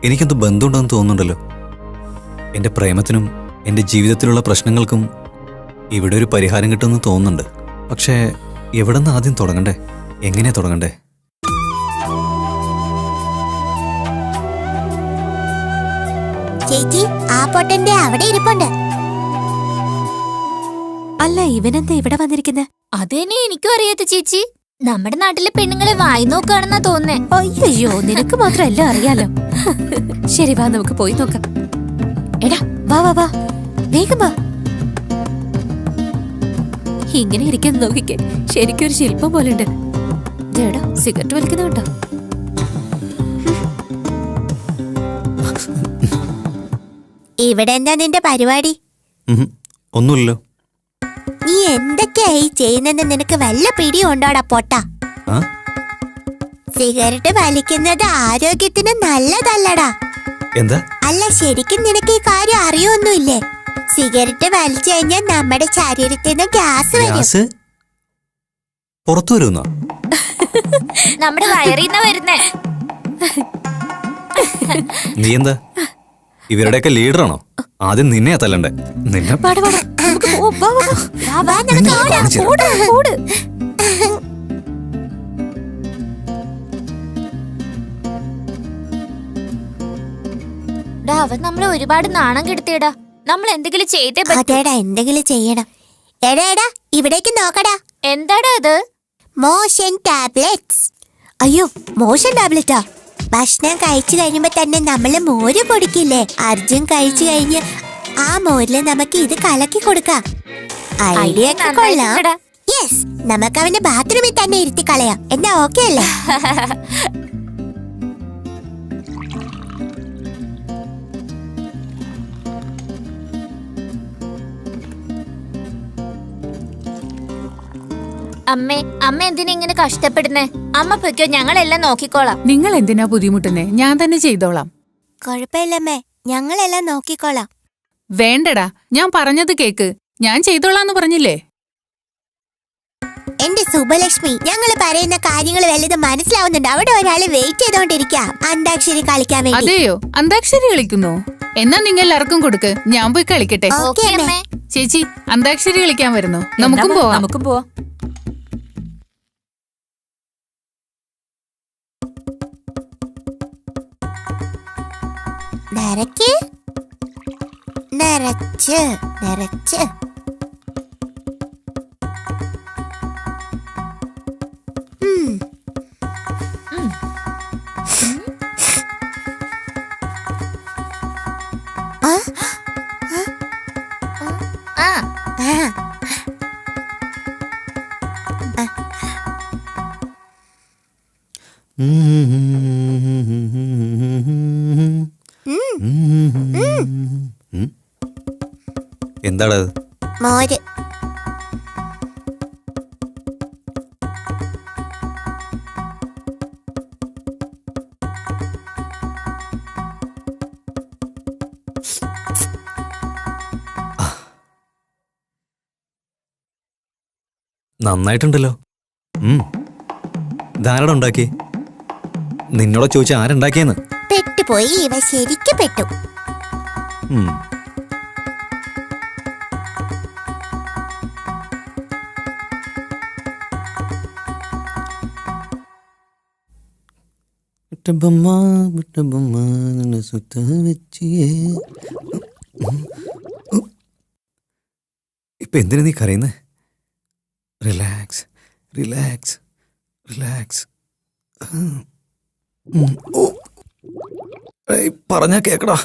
എനിക്കെന്തോ ബന്ധമുണ്ടെന്ന് തോന്നുന്നുണ്ടല്ലോ. എൻ്റെ പ്രേമത്തിനും എൻ്റെ ജീവിതത്തിലുള്ള പ്രശ്നങ്ങൾക്കും ഇവിടെ ഒരു പരിഹാരം കിട്ടുമെന്ന് തോന്നുന്നുണ്ട്. പക്ഷേ എവിടെ നിന്ന് ആദ്യം തുടങ്ങണ്ടേ? എങ്ങനെ തുടങ്ങണ്ടേ? ചേച്ചി, ആ പൊട്ടന്റെ അവിടെ ഇരിപ്പുണ്ട്. അല്ല, ഇവനെന്താ ഇവിടെ വന്നിരിക്കുന്നത്? അതെന്നെ എനിക്കും അറിയാത്ത ചേച്ചി. നമ്മുടെ നാട്ടിലെ പെണ്ണുങ്ങളെ വായി നോക്കുകയാണെന്നാ തോന്നുന്നേ. അയ്യോ, നിനക്ക് മാത്രം എല്ലാം അറിയാലോ. ശരി, വാ നമുക്ക് പോയി നോക്കാം. എടാ, വാ വാ വാ, വേഗം വാ. ഇങ്ങനെ ഇരിക്കാൻ നോക്കിക്കേ, ശരിക്കും ഒരു ശില്പം പോലെ ഉണ്ട്. എടാ, സിഗരറ്റ് വലിക്കുന്നുണ്ടോ? ഇവിടെ എന്താ നിന്റെ പരിപാടി? ഒന്നുമില്ലല്ലോ. നീ എന്തൊക്കെയായി ചെയ്യുന്നെന്ന് നിനക്ക് വല്ല പിടിയുണ്ടോടാ പൊട്ട? സിഗരറ്റ് വലിക്കുന്നത് ആരോഗ്യത്തിന് നല്ലതല്ലടാ. എന്താ? അല്ല ശരിക്കും നിനക്ക് ഈ കാര്യം അറിയൊന്നുമില്ലേ? സിഗരറ്റ് വലിച്ചു കഴിഞ്ഞാൽ നമ്മുടെ ശരീരത്തിൽ നിന്ന് ഗ്യാസ് വരും. ഗ്യാസ് പുറത്തു വരുന്ന നമ്മുടെ വയറിന്ന് വരുന്നേ. നീ എന്താ ഇവരുടെയൊക്കെ ലീഡറാണോ? ആദ്യം നിന്നെ തല്ലണ്ടേ? നിന്നെ കാണിച്ചു തരാം. അവൻ നമ്മളെ ഒരുപാട് നാണം കെടുത്തിയടാ. നമ്മൾ എന്തെങ്കിലും ചെയ്തേ അതേടാ, എന്തെങ്കിലും ചെയ്യണം. എടാ ഇവിടേക്ക് നോക്കടാ. എന്താടാ അത്? Motion tablets. അയ്യോ, മോഷൻ ടാബ്ലറ്റാ? ഭക്ഷണം കഴിച്ചു കഴിയുമ്പോ തന്നെ നമ്മള് മോര് കൊടുക്കില്ലേ? അർജുൻ കഴിച്ചു കഴിഞ്ഞ് ആ മോരില് നമുക്ക് ഇത് കലക്കി കൊടുക്കാം. ഐഡിയ ഒക്കെ കൊള്ളാം. യെസ്, നമുക്ക് അവന്റെ ബാത്റൂമിൽ തന്നെ ഇരുത്തി കളയാം. എന്നാ ഓക്കെ അല്ലേ? അമ്മ എന്തിനാ ഇങ്ങനെ കഷ്ടപ്പെടുന്നേ? അമ്മ പൊയ്ക്കോ, ഞങ്ങളെല്ലാം നോക്കിക്കോളാം. നിങ്ങൾ എന്തിനാ ബുദ്ധിമുട്ടുന്നേ? ഞാൻ തന്നെ ചെയ്തോളാം. കൊഴപ്പില്ലമ്മേ, ഞങ്ങളെല്ലാം നോക്കിക്കോളാം. വേണ്ടടാ, ഞാൻ പറഞ്ഞത് കേക്ക്. ഞാൻ ചെയ്തോളാന്ന് പറഞ്ഞില്ലേ? എന്റെ സുബലക്ഷ്മി, ഞങ്ങള് പറയുന്ന കാര്യങ്ങൾ വല്ലതും മനസ്സിലാവുന്നുണ്ട്? അവിടെ ഒരാള് വെയിറ്റ് ചെയ്തോണ്ടിരിക്കാം അന്താക്ഷരി കളിക്കാൻ വേണ്ടി. അതെയോ? അന്താക്ഷരി കളിക്കുന്നു? എന്നാ നിങ്ങൾ എല്ലാവർക്കും കൊടുക്ക്, ഞാൻ പോയി കളിക്കട്ടെ. ഓക്കേ അമ്മേ. ചേച്ചി, അന്താക്ഷരി കളിക്കാൻ വരുന്നു. നമുക്കും പോവാം. നിറയ്ക്ക്, നിറച്ച് നിറച്ച്. എന്താടാ? മോര്. നന്നായിട്ടുണ്ടല്ലോ. ധാരാളം ഉണ്ടാക്കി. നിന്നോട് ചോദിച്ച ആരുണ്ടാക്കിയെന്ന്? പെട്ടുപോയി, ഇവ ശരിക്കും പെട്ടു. ഇപ്പൊ എന്തിനാ നീ കരയുന്നേ? Relax relax relax. പറഞ്ഞാ കേക്കടാ.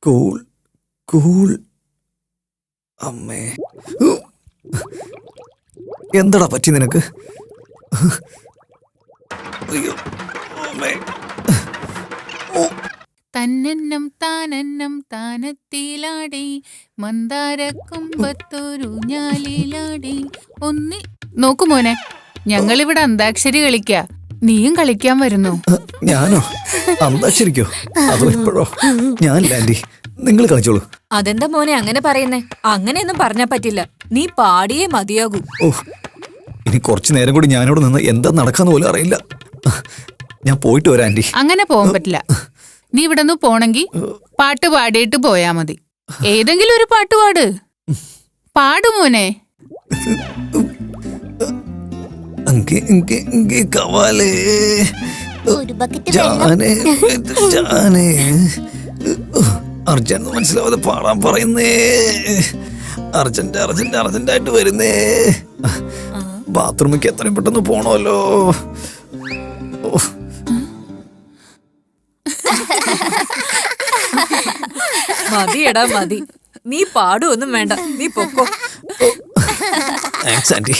Cool cool. അമ്മേ, എന്താടാ പറ്റി നിനക്ക്? അയ്യോ അമ്മേ. തന്നെന്നം താനെന്നം താനത്തിലാടി മന്ദാരക്കുമ്പത്തൊരു ഞാലിലാടി ഒന്നി. നോക്കു മോനെ, ഞങ്ങളിവിടെ അന്താക്ഷരി കളിക്കാ. നീയും കളിക്കാൻ വരുന്നു. ഞാനോ? അന്താക്ഷരിക്കോ? അതോ ഇപ്പോഴോ? ഞാനില്ല ആന്റി, നിങ്ങൾ കളിച്ചോളൂ. അതെന്താ മോനെ അങ്ങനെ പറയുന്നേ? അങ്ങനെയൊന്നും പറഞ്ഞാ പറ്റില്ല. നീ പാടിയേ മതിയാകൂ. ഓ, ഇനി കുറച്ചു നേരം കൂടി ഞാനോട് നിന്ന് എന്താ നടക്കാന്ന് പോലും അറിയില്ല. ഞാൻ പോയിട്ട് വരാം ആന്റി. അങ്ങനെ പോകാൻ പറ്റില്ല. നീ ഇവിടെ നിന്ന് പോണെങ്കി പാട്ട് പാടിയിട്ട് പോയാ മതി. ഏതെങ്കിലും ഒരു പാട്ട് പാട്. പാടു മോനെ. അർജന്റ് മനസ്സിലാവാതെ പാടാൻ പറയുന്നേ. അർജന്റ് അർജന്റ് അർജന്റായിട്ട് വരുന്നേ. ബാത്റൂമിക്ക് എത്രയും പെട്ടെന്ന് പോണല്ലോ. മതിയടാ മതി. നീ പാടുവൊന്നും വേണ്ട, നീ പൊക്കോ. Thanks aunty.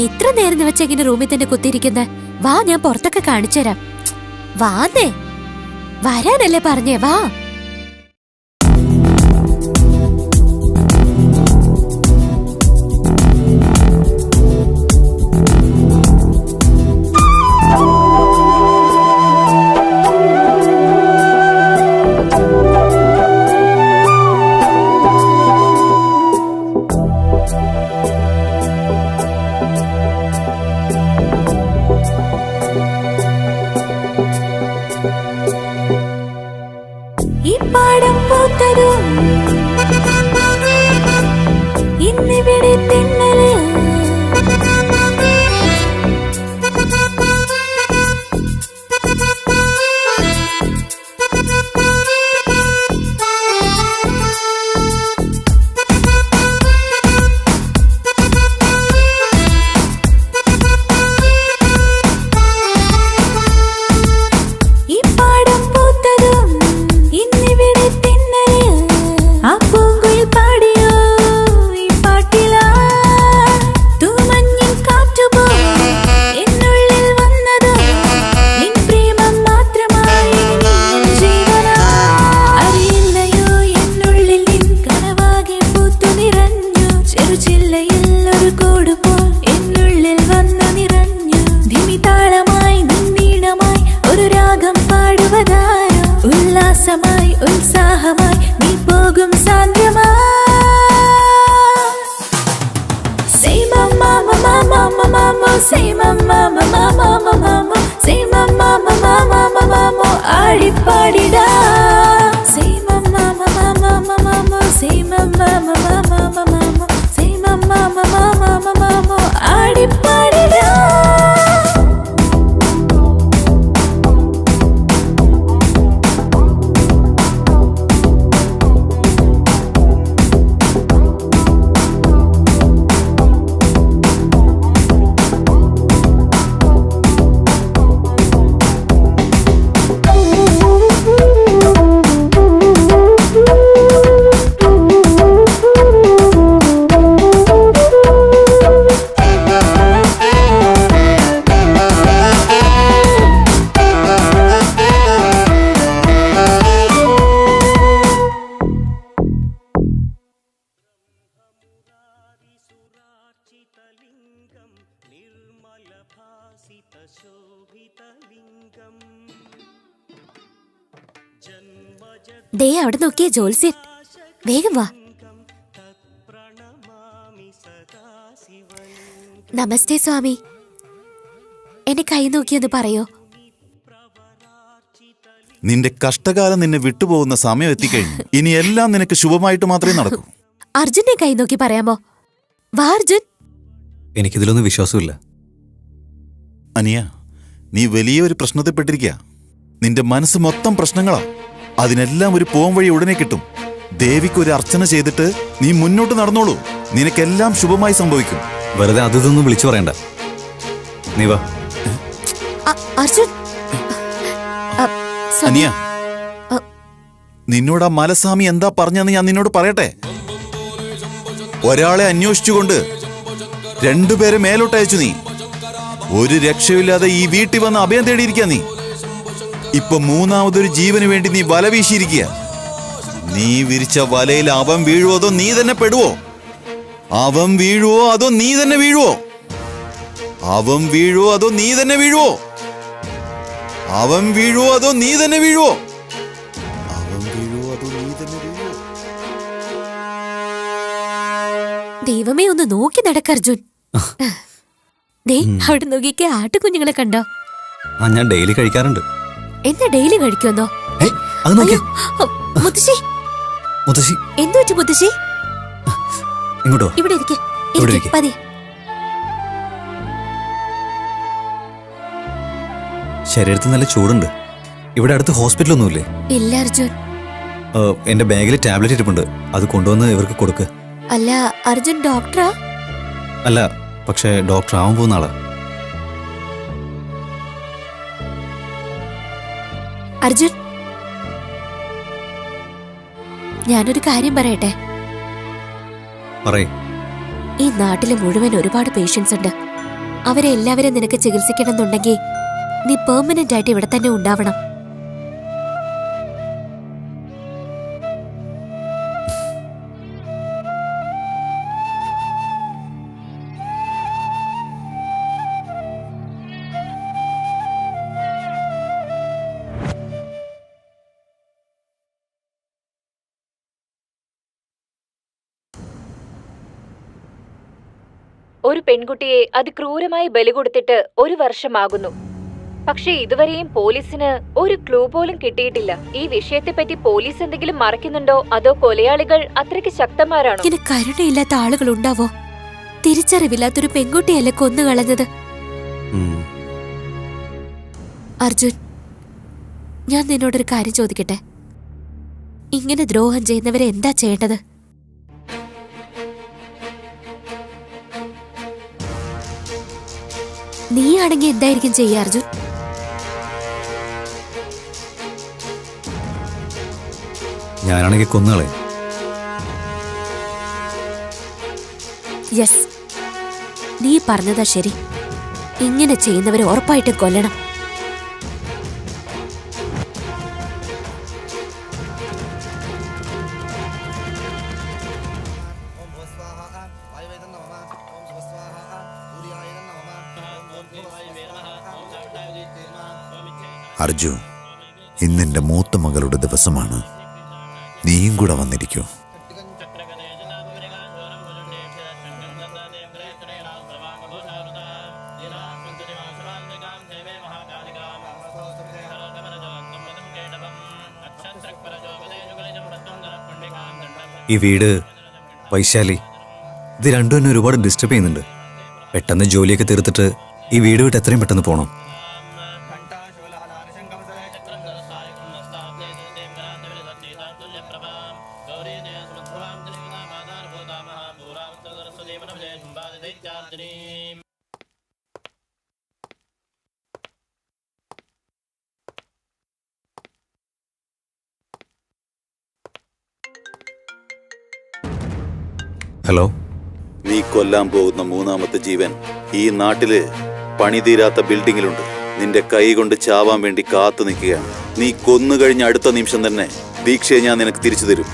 എത്ര നേരം വെച്ച ഇങ്ങനെ റൂമിൽ തന്നെ കുത്തിയിരിക്കുന്ന? വാ, ഞാൻ പുറത്തൊക്കെ കാണിച്ചു തരാം. വാന്നേ, വരാനല്ലേ പറഞ്ഞേ, വാ. ഈ പാടം പൂത്തതും ഇന്നിവിടെ തിന്നല് ഈ പാടം പൂത്തതും ഇന്നിവിടെ തിന്നല് ആ പൂങ്കുയിൽ പാടിയോ ഈ പാട്ടിലാ തൂമഞ്ഞിൻ കാറ്റുപോ എന്നുള്ളിൽ വന്നതോ നിൻ പ്രേമം മാത്രമായി നിൻ ജീവനാ അറിയില്ലയോ എന്നുള്ളിൽ നിൻ കനവാകെ പൂത്തു നിറഞ്ഞു ചെറുചില്ലയിൽ ഒരു കൂടുപോൽ എന്നുള്ളിൽ വന്നു നിറഞ്ഞു ധിമിതാളമായി നിന്നീണമായി ഒരു രാഗം പാടുവതാരോ ഉല്ലാസമായി ഉത്സാഹമായി നീ പോകും സാന്ദ്രമായി Say mama mama mama mama say mama mama mama mama say mama mama mama mama ആടിപ്പാടിടാ Say mama mama mama mama say mama mama mama mama say mama mama mama mama ആടിപ്പാടിടാ ദേ അവിടെ നോക്കിയേ ജോത്സ്യൻ, വേഗം വാ. നമസ്തേ സ്വാമി, എന്റെ കൈ നോക്കിയൊന്ന് പറയോ? നിന്റെ കഷ്ടകാലം നിന്നെ വിട്ടുപോകുന്ന സമയം എത്തിക്കഴിഞ്ഞു. ഇനി എല്ലാം നിനക്ക് ശുഭമായിട്ട് മാത്രമേ നടക്കൂ. അർജുന്റെ കൈ നോക്കി പറയാമോ? വാ അർജുൻ. എനിക്കിതിലൊന്നും വിശ്വാസമില്ല. അനിയ, നീ വലിയൊരു പ്രശ്നത്തിൽപ്പെട്ടിരിക്കുക. നിന്റെ മനസ്സ് മൊത്തം പ്രശ്നങ്ങളാ. അതിനെല്ലാം ഒരു പോം വഴി ഉടനെ കിട്ടും. ദേവിക്ക് ഒരു അർച്ചന ചെയ്തിട്ട് നീ മുന്നോട്ട് നടന്നോളൂ. നിനക്കെല്ലാം ശുഭമായി സംഭവിക്കും. വെറുതെ അതൊന്നും വിളിച്ചു പറയണ്ട. നീ വാ. അർജുൻ. അനിയ, നിന്നോട് ആ മലസ്വാമി എന്താ പറഞ്ഞെന്ന് ഞാൻ നിന്നോട് പറയട്ടെ. ഒരാളെ അന്വേഷിച്ചുകൊണ്ട് രണ്ടുപേരെ മേലോട്ട് അയച്ചു. നീ ഒരു രക്ഷയില്ലാതെ ഈ വീട്ടിൽ വന്ന് അഭയം തേടിയിരിക്കുക. നീ ഇപ്പൊ മൂന്നാമതൊരു ജീവന് വേണ്ടി നീ വല വീശിയിരിക്കുക. നീ വിരിച്ച വലയിൽ അവൻ വീഴുവോ അതോ നീ തന്നെ പെടുവോ? അവൻ വീഴുവോ അതോ നീ തന്നെ വീഴുവോ? അവൻ വീഴുവോ അതോ നീ തന്നെ വീഴുവോ? അവൻ വീഴുവോ അതോ നീ തന്നെ വീഴുവോ? അവൻ വീഴുവോ അതോ നീ തന്നെ വീഴുവോ? ദൈവമേ, ഒന്ന് നോക്കി നടക്ക അർജുൻ. ദേ അവിടെ നോക്കിക്കേ, ആട്ടുകുഞ്ഞുങ്ങളെ കണ്ടോ? ഞാൻ ഡെയിലി കഴിക്കാറുണ്ട്. എന്താ ഡെയിലി കഴിക്കുമെന്നോ? മുത്തശ്ശി, മുത്തശ്ശി എന്തു പറ്റി മുത്തശ്ശി? ഇങ്ങോട്ടോ? ഇവിടെ ഇരിക്കെ പതി. ശരീരത്തിൽ നല്ല ചൂടുണ്ട്. ഇവിടെ അടുത്ത് ഹോസ്പിറ്റലൊന്നുമില്ലേ? ഇല്ല അർജുൻ. എന്റെ ബാഗിൽ ടാബ്ലറ്റ് ഇരിപ്പുണ്ട്. അത് കൊണ്ടുവന്ന് ഇവർക്ക് കൊടുക്ക്. അല്ല, അർജുൻ ഡോക്ടറാ? അല്ല, പക്ഷേ ഡോക്ടർ ആവാൻ പോകുന്ന ആളാ. അർജുൻ, ഞാനൊരു കാര്യം പറയട്ടെ. പറയ്. ഈ നാട്ടില് മുഴുവൻ ഒരുപാട് പേഷ്യൻസ് ഉണ്ട്. അവരെ എല്ലാവരും നിനക്ക് ചികിത്സിക്കണമെന്നുണ്ടെങ്കിൽ നീ പെർമനന്റ് ആയിട്ട് ഇവിടെ തന്നെ ഉണ്ടാവണം. ഒരു പെൺകുട്ടിയെ അതിക്രൂരമായി ബലി കൊടുത്തിട്ട് 1 വർഷമാകുന്നു. പക്ഷെ ഇതുവരെയും പോലീസിന് ഒരു ക്ലൂ പോലും കിട്ടിയിട്ടില്ല. ഈ വിഷയത്തെപ്പറ്റി പോലീസ് എന്തെങ്കിലും മറയ്ക്കുന്നുണ്ടോ, അതോ കൊലയാളികൾ അത്രയ്ക്ക് ശക്തന്മാരാണോ? ഇങ്ങനെ കരുണയില്ലാത്ത ആളുകൾ ഉണ്ടാവോ? തിരിച്ചറിവില്ലാത്തൊരു പെൺകുട്ടിയല്ലേ കൊന്നുകളഞ്ഞത്. അർജുൻ, ഞാൻ നിന്നോടൊരു കാര്യം ചോദിക്കട്ടെ. ഇങ്ങനെ ദ്രോഹം ചെയ്യുന്നവരെ എന്താ ചെയ്യേണ്ടത്? നീയാണെങ്കിൽ എന്തായിരിക്കും ചെയ്യുക അർജുൻ? ഞാനാണെങ്കിൽ കൊന്നുകളെ. യെസ്, നീ പറഞ്ഞതാ ശരി. ഇങ്ങനെ ചെയ്യുന്നവരെ ഉറപ്പായിട്ടും കൊല്ലണം. അർജു, ഇന്നെന്റെ മൂത്ത മകളുടെ ദിവസമാണ്. നീയും കൂടെ വന്നിരിക്കൂ. ഈ വീട്, വൈശാലി, ഇത് രണ്ടും എന്നെ ഒരുപാട് ഡിസ്റ്റർബ് ചെയ്യുന്നുണ്ട്. പെട്ടെന്ന് ജോലിയൊക്കെ തീർത്തിട്ട് ഈ വീട് വിട്ട് എത്രയും പെട്ടെന്ന് പോകണം. ഹലോ. നീ കൊല്ലാൻ പോകുന്ന 3ാമത്തെ ജീവൻ ഈ നാട്ടില് പണിതീരാത്ത ബിൽഡിങ്ങിലുണ്ട്. നിന്റെ കൈ കൊണ്ട് ചാവാൻ വേണ്ടി കാത്തു നിൽക്കുകയാണ്. നീ കൊന്നു കഴിഞ്ഞ അടുത്ത നിമിഷം തന്നെ ദീക്ഷയെ ഞാൻ നിനക്ക് തിരിച്ചു തരും.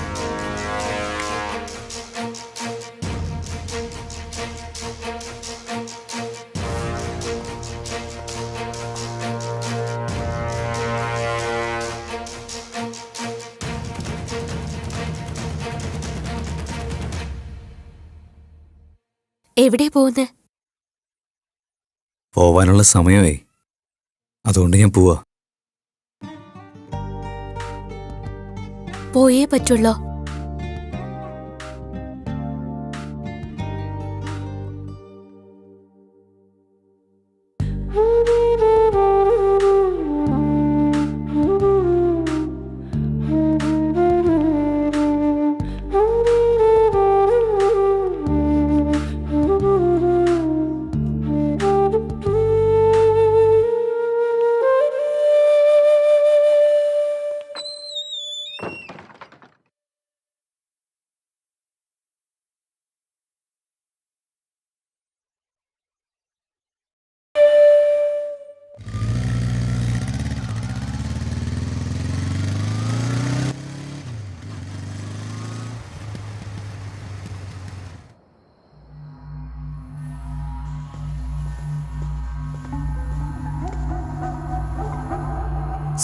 എവിടെ പോകുന്നത്? പോവാനുള്ള സമയമായി, അതുകൊണ്ട് ഞാൻ പോവാ. പോയേ പറ്റുള്ളോ?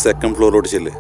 സെക്കൻഡ് ഫ്ലോറിലോട്ട് ചെല്ല്.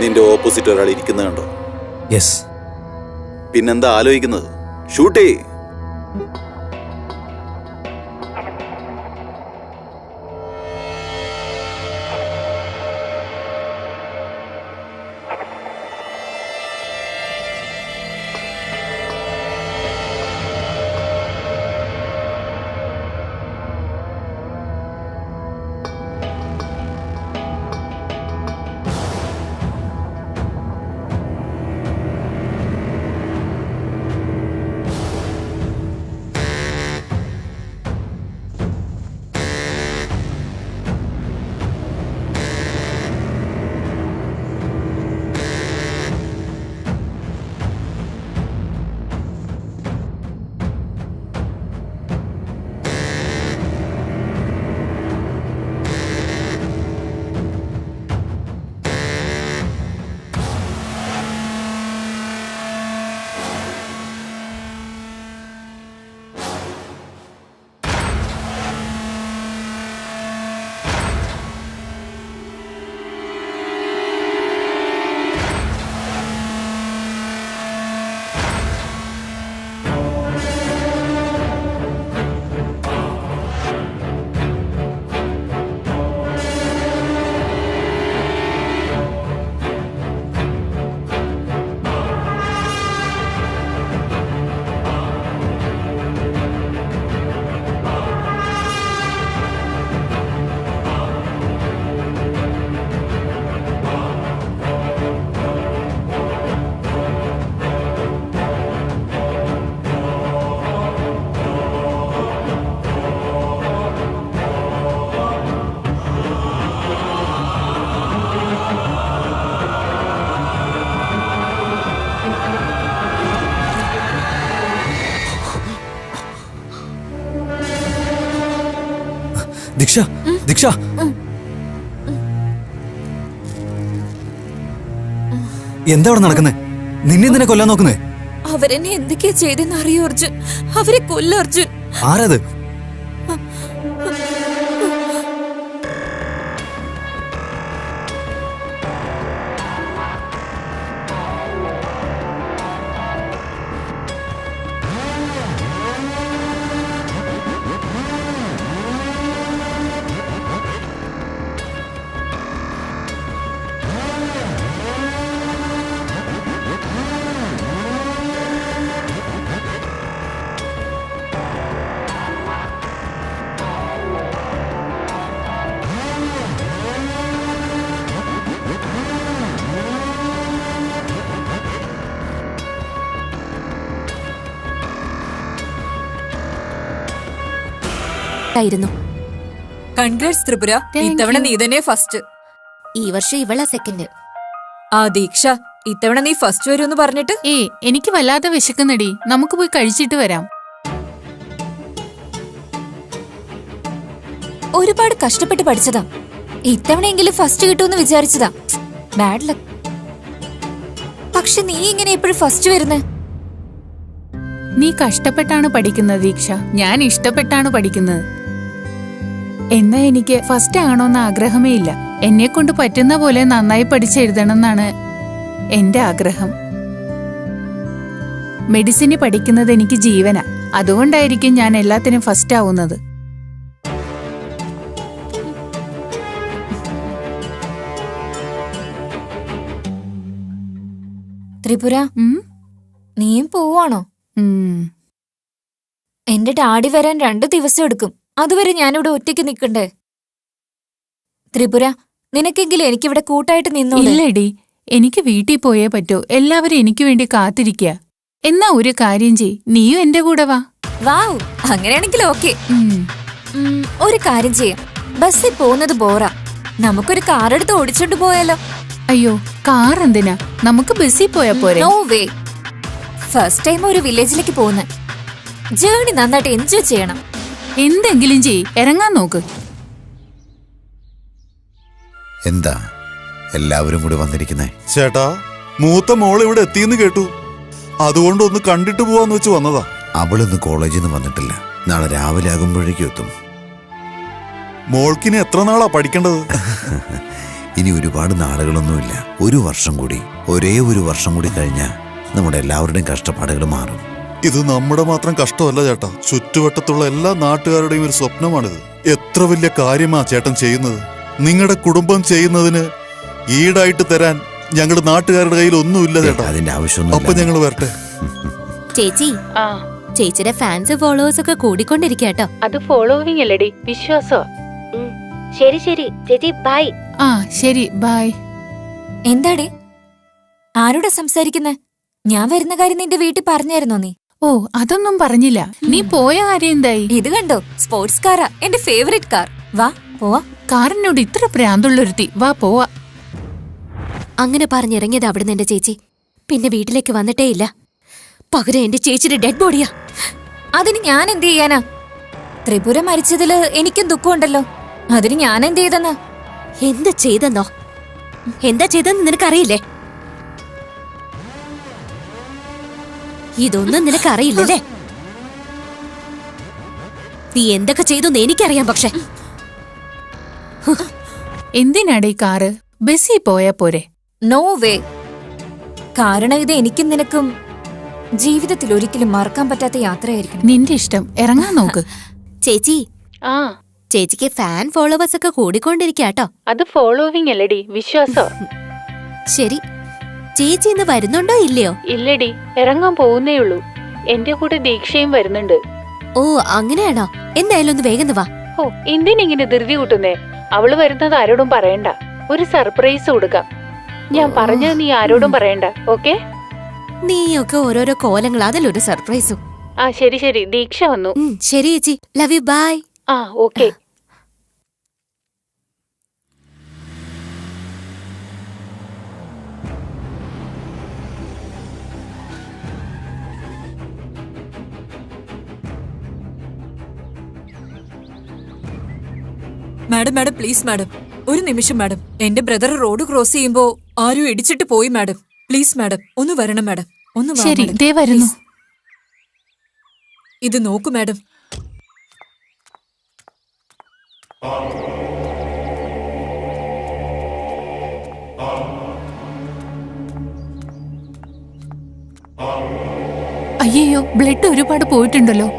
നിന്റെ ഓപ്പോസിറ്റ് ഒരാൾ ഇരിക്കുന്നത് കണ്ടോ? യെസ്. പിന്നെന്താ ആലോചിക്കുന്നത്? ഷൂട്ട് ചെയ്യ്. ദീക്ഷ, ദീക്ഷ, എന്താ അവിടെ നടക്കുന്നേ? നിന്നെ എന്തിനാ കൊല്ലാൻ നോക്കുന്നേ? അവരെന്നെ എന്തൊക്കെയാ ചെയ്തെന്ന് അറിയോ അർജുൻ? അവരെ കൊല്ല അർജുൻ. ആരത്? കൺഗ്രാറ്റ്സ് ത്രിപുര, ഇത്തവണ നീ തന്നെ ഫസ്റ്റ്. ഈ വർഷം ഇവളാ സെക്കൻഡ്. ആ ദീക്ഷ, ഇത്തവണ നീ ഫസ്റ്റ് വരുമെന്ന് പറഞ്ഞിട്ട്. എനിക്ക് വല്ലാതെ വിശക്കുന്നടി, നമുക്ക് പോയി കഴിച്ചിട്ട് വരാം. ഒരുപാട് കഷ്ടപ്പെട്ട് പഠിച്ചതാ, ഇത്തവണയെങ്കിലും ഫസ്റ്റ് കിട്ടുമെന്ന് വിചാരിച്ചതാ. Bad luck. പക്ഷെ നീ ഇങ്ങനെ എപ്പോഴും ഫസ്റ്റ് വരുന്നേ? നീ കഷ്ടപ്പെട്ടാണ് പഠിക്കുന്നത് ദീക്ഷ, ഞാൻ ഇഷ്ടപ്പെട്ടാണ് പഠിക്കുന്നത്. എന്നാ എനിക്ക് ഫസ്റ്റ് ആണോന്ന് ആഗ്രഹമേ ഇല്ല. എന്നെ കൊണ്ട് പറ്റുന്ന പോലെ നന്നായി പഠിച്ചെഴുതണം എന്നാണ് എന്റെ ആഗ്രഹം. മെഡിസിന് പഠിക്കുന്നത് എനിക്ക് ജീവനാ, അതുകൊണ്ടായിരിക്കും ഞാൻ എല്ലാത്തിനും ഫസ്റ്റ് ആവുന്നത്. ത്രിപുര, നീയും പോവാണോ? എന്റെ ഡാഡി വരാൻ 2 ദിവസം എടുക്കും. അതുവരെ ഞാനിവിടെ ഒറ്റയ്ക്ക് നിൽക്കണ്ടേ? ത്രിപുര, നിനക്കെങ്കിലും എനിക്കിവിടെ കൂട്ടായിട്ട് നിന്നോ? ഇല്ലടി, എനിക്ക് വീട്ടിൽ പോയേ പറ്റൂ. എല്ലാവരും എനിക്ക് വേണ്ടി കാത്തിരിക്കുക. എന്നാ ഒരു കാര്യം ചെയ്, നീയും എന്റെ കൂടെ വാ. വാവ്, അങ്ങനെയാണെങ്കിൽ ഓക്കെ. ഒരു കാര്യം ചെയ്യാം, ബസ്സിൽ പോകുന്നത് ബോറാ. നമുക്കൊരു കാർ എടുത്ത് ഓടിച്ചോണ്ട് പോയാലോ? അയ്യോ, കാർ എന്തിനാ? നമുക്ക് ബസ്സിൽ പോയാ പോരെ? നോ വേ. ഫസ്റ്റ് ടൈം ഒരു വില്ലേജിലേക്ക് പോകുന്ന ജേർണി നന്നായിട്ട് എൻജോയ് ചെയ്യണം. എന്തെങ്കിലും ചെയ്, ഇറങ്ങാൻ നോക്ക്. എന്താ എല്ലാവരും കൂടി വന്നിരിക്കുന്നേ? ചേട്ടാ, മൂത്ത മോൾ ഇവിടെ എത്തിയെന്ന് കേട്ടു. അതുകൊണ്ട് ഒന്ന് കണ്ടിട്ട് പോവാന്ന് വെച്ച് വന്നതാ. അവളൊന്നും കോളേജിൽ നിന്ന് വന്നിട്ടില്ല. നാളെ രാവിലെ ആകുമ്പോഴേക്കും എത്തും. മോൾക്കിന് എത്ര നാളാ പഠിക്കേണ്ടത്? ഇനി ഒരുപാട് നാളുകളൊന്നുമില്ല. ഒരു വർഷം കൂടി, ഒരേ ഒരു വർഷം കൂടി കഴിഞ്ഞാൽ നമ്മുടെ എല്ലാവരുടെയും കഷ്ടപ്പാടുകൾ മാറും. ഇത് നമ്മുടെ മാത്രം കഷ്ടമല്ല ചേട്ടാ, ചുറ്റുവട്ടത്തുള്ള എല്ലാ നാട്ടുകാരുടെയും ഒരു സ്വപ്നമാണിത്. എത്ര വലിയ കാര്യമാ ചേട്ടൻ ചെയ്യുന്നത്. നിങ്ങളുടെ കുടുംബം ചെയ്യുന്നതിന് ഈടായിട്ട് തരാൻ ഞങ്ങളുടെ നാട്ടുകാരുടെ കയ്യിൽ ഒന്നുമില്ല ചേട്ടാ. അതിന്റെ ആവശ്യമൊന്നും. അപ്പൊ ഞങ്ങൾ വരട്ടെ. ചേച്ചി, ചേച്ചിയുടെ ഫാൻസ് ഫോളോവേഴ്സ് ഒക്കെ കൂടിക്കൊണ്ടിരിക്കട്ടോ. അത് ഫോളോവിങ് അല്ലടി, വിശ്വാസം. ശരി ശരി ചേച്ചി, ബൈ. ആ ശരി, ബൈ. എന്താടേ ആരോടാ സംസാരിക്കുന്നെ? ഞാൻ വരുന്ന കാര്യം നിന്റെ വീട്ടിൽ പറഞ്ഞായിരുന്നോ നീ? ഓ, അതൊന്നും പറഞ്ഞില്ല. നീ പോയ കാര്യം എന്തായി? ഇത് കണ്ടോ, സ്പോർട്സ് കാറാ, എന്റെ ഫേവറേറ്റ് കാർ. വാ പോവാ. കാറിനോട് ഇത്ര പ്രാന്തുള്ളൊരുത്തി. വാ പോവാ. അങ്ങനെ പറഞ്ഞിറങ്ങിയത് അവിടുന്ന് എന്റെ ചേച്ചി പിന്നെ വീട്ടിലേക്ക് വന്നിട്ടേ ഇല്ല. പകരം എന്റെ ചേച്ചിയുടെ ഡെഡ് ബോഡിയാ. അതിന് ഞാൻ എന്ത് ചെയ്യാനാ? ത്രിപുര മരിച്ചതില് എനിക്കും ദുഃഖമുണ്ടല്ലോ. അതിന് ഞാൻ എന്ത് ചെയ്തെന്നാ? എന്താ ചെയ്തെന്നോ? എന്താ ചെയ്തെന്ന് നിനക്കറിയില്ലേ? ഇതൊന്നും നിനക്കറിയില്ലല്ലേ? നീ എന്തൊക്കെ ചെയ്തെന്ന് എനിക്കറിയാം. പക്ഷെ എന്തിനാടേ കാറ്? ബസ്സിൽ പോയാ പോരെ? No way. കാരണം ഇത് എനിക്കും നിനക്കും ജീവിതത്തിൽ ഒരിക്കലും മറക്കാൻ പറ്റാത്ത യാത്രയായിരിക്കണം. നിന്റെ ഇഷ്ടം. ഇറങ്ങാൻ നോക്ക്. ചേച്ചി, ആ ചേച്ചിക്ക് ഫാൻ ഫോളോവേഴ്സ് ഒക്കെ കൂടിക്കൊണ്ടിരിക്കാട്ടോ. അത് ഫോളോവിങ് അല്ലടി, വിശ്വാസം. ശരി, ചേച്ചി ഇന്ന് വരുന്നുണ്ടോ ഇല്ലയോ? ഇല്ലടി, ഇറങ്ങാൻ പോകുന്നേ ഉള്ളൂ. എന്റെ കൂടെ ദീക്ഷയും വരുന്നുണ്ട്. ഓ അങ്ങനെയാണോ? എന്തായാലും ഒന്ന് വേഗം വാ. ഓ, എന്തിനിങ്ങനെ ധൃതി കൂട്ടുന്നേ? അവള് വരുന്നത് ആരോടും പറയണ്ട. ഒരു സർപ്രൈസ് കൊടുക്കാം. ഞാൻ പറഞ്ഞത് നീ ആരോടും പറയണ്ട, ഓക്കെ? നീയൊക്കെ ഓരോരോ കോലങ്ങൾ, അതിലൊരു സർപ്രൈസും. ആ ശരി ശരി, ദീക്ഷ വന്നു. ശരി ചേച്ചി, ലവ് യു, ബൈ. ആ okay. Madam madam please madam, ഒരു നിമിഷം മാഡം. എന്റെ ബ്രദർ റോഡ് ക്രോസ് ചെയ്യുമ്പോ ആരും ഇടിച്ചിട്ട് പോയി മാഡം. പ്ലീസ് മാഡം, ഒന്ന് വരണം മാഡം. ഒന്ന് വാ ശരി, മാഡം, ദേ വരുന്നു. please. ഇത് നോക്കൂ മാഡം. അയ്യോ, ബ്ലഡ് ഒരുപാട് പോയിട്ടുണ്ടല്ലോ.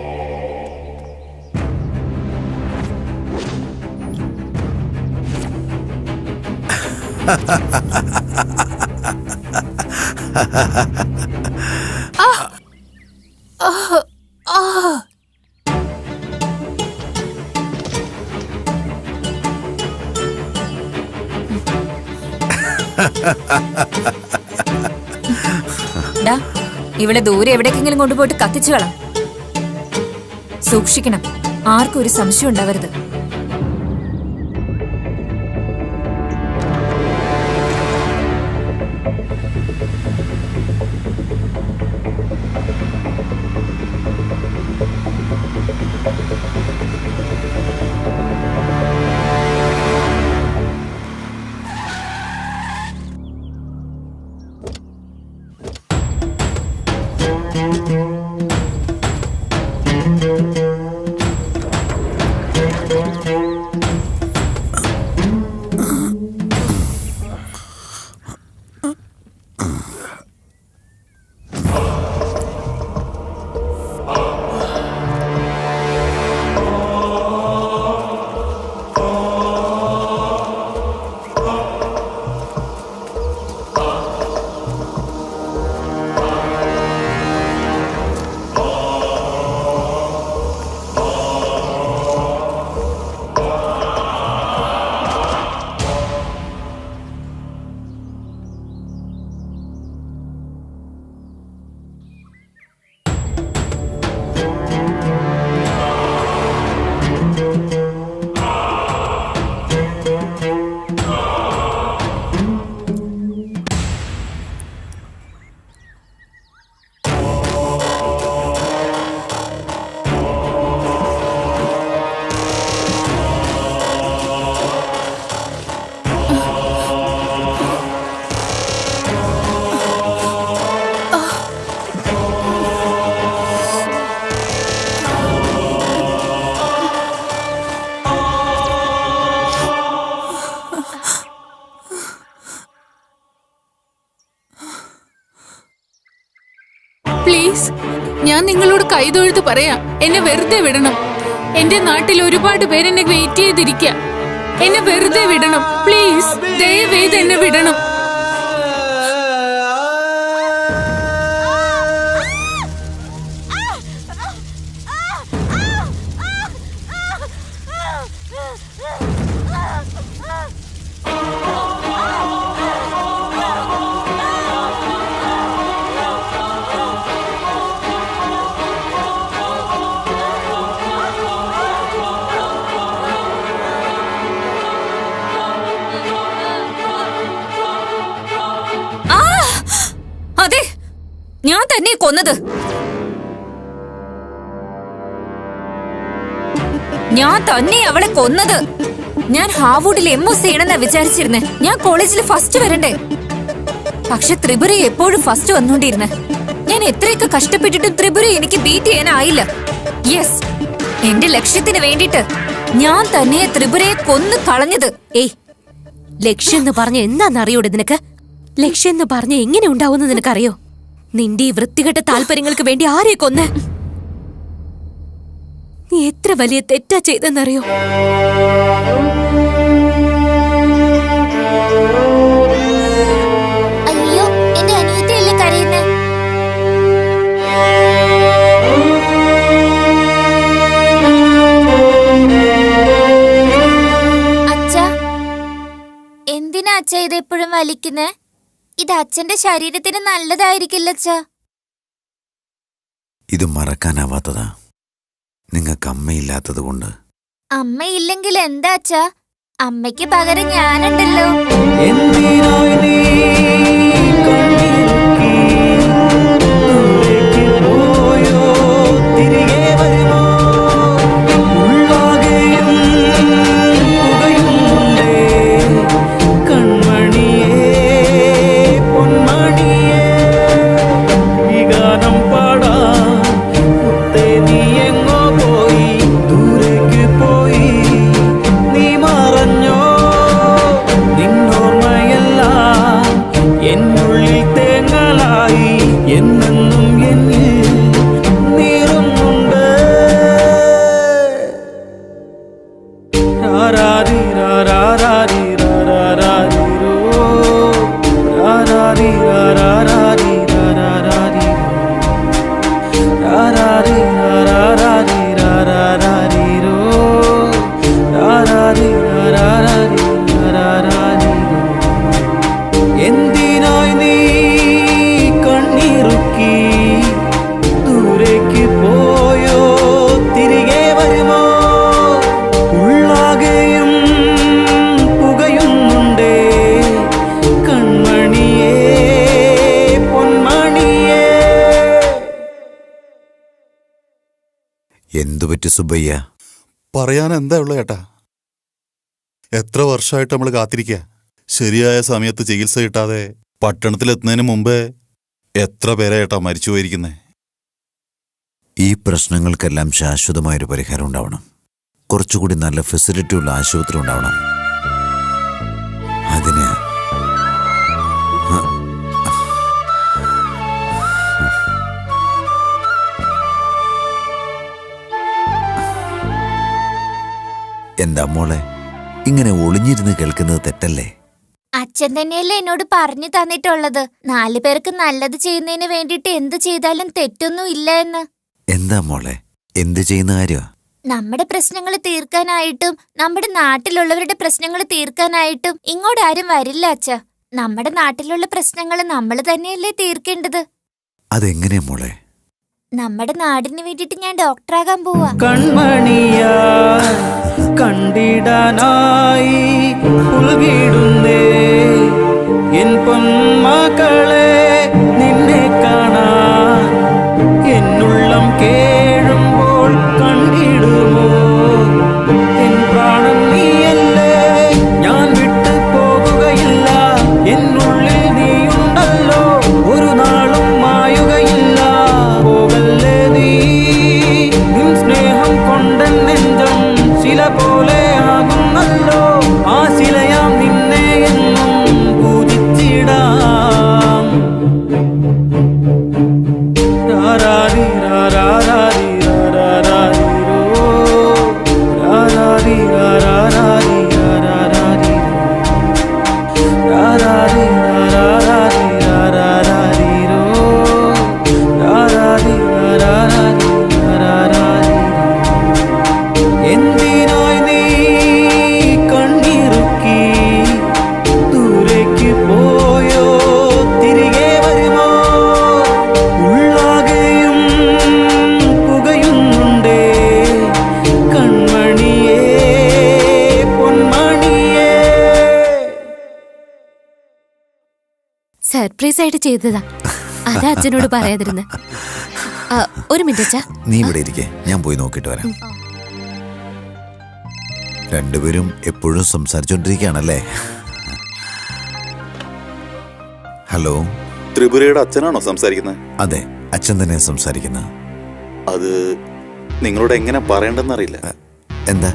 ഇവിടെ ദൂരെ എവിടേക്കെങ്കിലും കൊണ്ടുപോയിട്ട് കത്തിച്ചു കളാം. സൂക്ഷിക്കണം, ആർക്കും ഒരു സംശയം ഉണ്ടാവരുത്. പ്ലീസ്, ഞാൻ നിങ്ങളോട് കൈതൊഴുത്ത് പറയാം, എന്നെ വെറുതെ വിടണം. എന്റെ നാട്ടിൽ ഒരുപാട് പേര് എന്നെ വെയിറ്റ് ചെയ്തിരിക്കുക. എന്നെ വെറുതെ വിടണം പ്ലീസ്, ദയവേത് എന്നെ വിടണം. അതെ, ഞാൻ തന്നെ കൊന്നത്. ഞാൻ തന്നെ അവളെ കൊന്നത്. ഞാൻ ഹാർവുഡിൽ MOS ചെയ്യണമെന്നാ വിചാരിച്ചിരുന്നേ. ഞാൻ കോളേജിൽ ഫസ്റ്റ് വരണ്ടേ. പക്ഷെ ത്രിപുര എപ്പോഴും ഫസ്റ്റ് വന്നോണ്ടിരുന്നേ. ഞാൻ എത്രയൊക്കെ കഷ്ടപ്പെട്ടിട്ടും ത്രിപുര എനിക്ക് ബീറ്റ് ചെയ്യാനായില്ല. യെസ്, എന്റെ ലക്ഷ്യത്തിന് വേണ്ടിട്ട് ഞാൻ തന്നെ ത്രിപുരയെ കൊന്നു കളഞ്ഞത്. ഏയ്, ലക്ഷ്യം എന്ന് പറഞ്ഞ എന്താണെന്നറിയോടെ നിനക്ക്? ലക്ഷ്യം എന്ന് പറഞ്ഞ എങ്ങനെ ഉണ്ടാവുമെന്ന് നിനക്കറിയോ? നിന്റെ ഈ വൃത്തികെട്ട താല്പര്യങ്ങൾക്ക് വേണ്ടി ആരെ കൊന്ന്? നീ എത്ര വലിയ തെറ്റാ ചെയ്തെന്നറിയോ? അയ്യോ, എന്റെ അനിയത്തിയല്ലേ കരയുന്നേ. അച്ഛാ, എന്തിനാ അച്ഛാ ഇത് എപ്പോഴും വലിക്കുന്നേ? ഇത് അച്ഛന്റെ ശരീരത്തിന് നല്ലതായിരിക്കില്ല അച്ഛാ. ഇത് മറക്കാനാവാത്തതാ, നിങ്ങൾക്ക് അമ്മയില്ലാത്തത് കൊണ്ട്. അമ്മയില്ലെങ്കിൽ എന്താ അച്ഛാ? അമ്മയ്ക്ക് പകരം ഞാനുണ്ടല്ലോ. എന്തുപറ്റി സുബ്ബയ്യ? പറയാൻ എന്താ ഉള്ള ചേട്ടാ? എത്ര വർഷമായിട്ട് നമ്മൾ കാത്തിരിക്കുക. ശരിയായ സമയത്ത് ചികിത്സ കിട്ടാതെ പട്ടണത്തിലെത്തുന്നതിന് മുമ്പേ എത്ര പേരെ ഏട്ടാ മരിച്ചു പോയിരിക്കുന്നേ. ഈ പ്രശ്നങ്ങൾക്കെല്ലാം ശാശ്വതമായൊരു പരിഹാരം ഉണ്ടാവണം. കുറച്ചുകൂടി നല്ല ഫെസിലിറ്റി ഉള്ള ആശുപത്രി ഉണ്ടാവണം. അതിന് എന്താ മോളെ ഇങ്ങനെ ഒളിഞ്ഞിരുന്ന് കേൾക്കുന്നത് തെറ്റല്ലേ? അച്ഛൻ തന്നെയല്ലേ എന്നോട് പറഞ്ഞു തന്നിട്ടുള്ളത് 4 പേർക്ക് നല്ലത് ചെയ്യുന്നതിന് വേണ്ടിട്ട് എന്ത് ചെയ്താലും തെറ്റൊന്നും ഇല്ല എന്ന്. എന്താ മോളെ എന്ത് ചെയ്യുന്ന കാര്യമാ? നമ്മുടെ പ്രശ്നങ്ങൾ തീർക്കാനായിട്ടും നമ്മുടെ നാട്ടിലുള്ളവരുടെ പ്രശ്നങ്ങൾ തീർക്കാനായിട്ടും ഇങ്ങോട്ടാരും വരില്ല അച്ഛ. നമ്മുടെ നാട്ടിലുള്ള പ്രശ്നങ്ങൾ നമ്മൾ തന്നെയല്ലേ തീർക്കേണ്ടത്. അതെങ്ങനെയാ മോളെ? നമ്മുടെ നാടിന് വേണ്ടിട്ട് ഞാൻ ഡോക്ടറാകാൻ പോവാ. കൺമണിയാ കണ്ടിടാനായി പുൽകിടുന്നേ എൻ പൊന്മക്കളെ, നിന്നെ കാണാൻ എന്നുള്ളം കേഴുമ്പോൾ കണ്ടിടുമോ എൻ പ്രാണൻ നീയല്ലേ. ഞാൻ വിട്ടു പോകുകയില്ല, എന്നുള്ളിൽ നീയുണ്ടല്ലോ, ഒരു നാളും മായുകയില്ല. പോകല്ലേ നീ, നിൻ സ്നേഹം കൊണ്ടൻ നെഞ്ചം ശില പോലെ ആകുന്നല്ലോ. ആ ശിലയാം നിന്നെ എന്നും പൂജിച്ചിടാം. സർപ്രൈസ് ആയിട്ട് ചെയ്തതാ. അതാ അച്ഛനോട് പറയാതിരുന്ന്. ഒരു മിനിറ്റ് അച്ഛാ. നീ ഇവിടെ ഇരിക്കേ, ഞാൻ പോയി നോക്കിയിട്ട് വരാം. രണ്ടുപേരും എപ്പോഴും സംസാരിച്ചോണ്ടിരിക്കുകയാണല്ലേ? ഹലോ, ത്രിപുരയുടെ അച്ഛനാണോ സംസാരിക്കുന്നത്? അതെ, അച്ഛൻ തന്നെ സംസാരിക്കുന്നത്. അത് നിങ്ങളോട് എങ്ങനെ പറയണ്ടെന്നറിയില്ല. എന്താ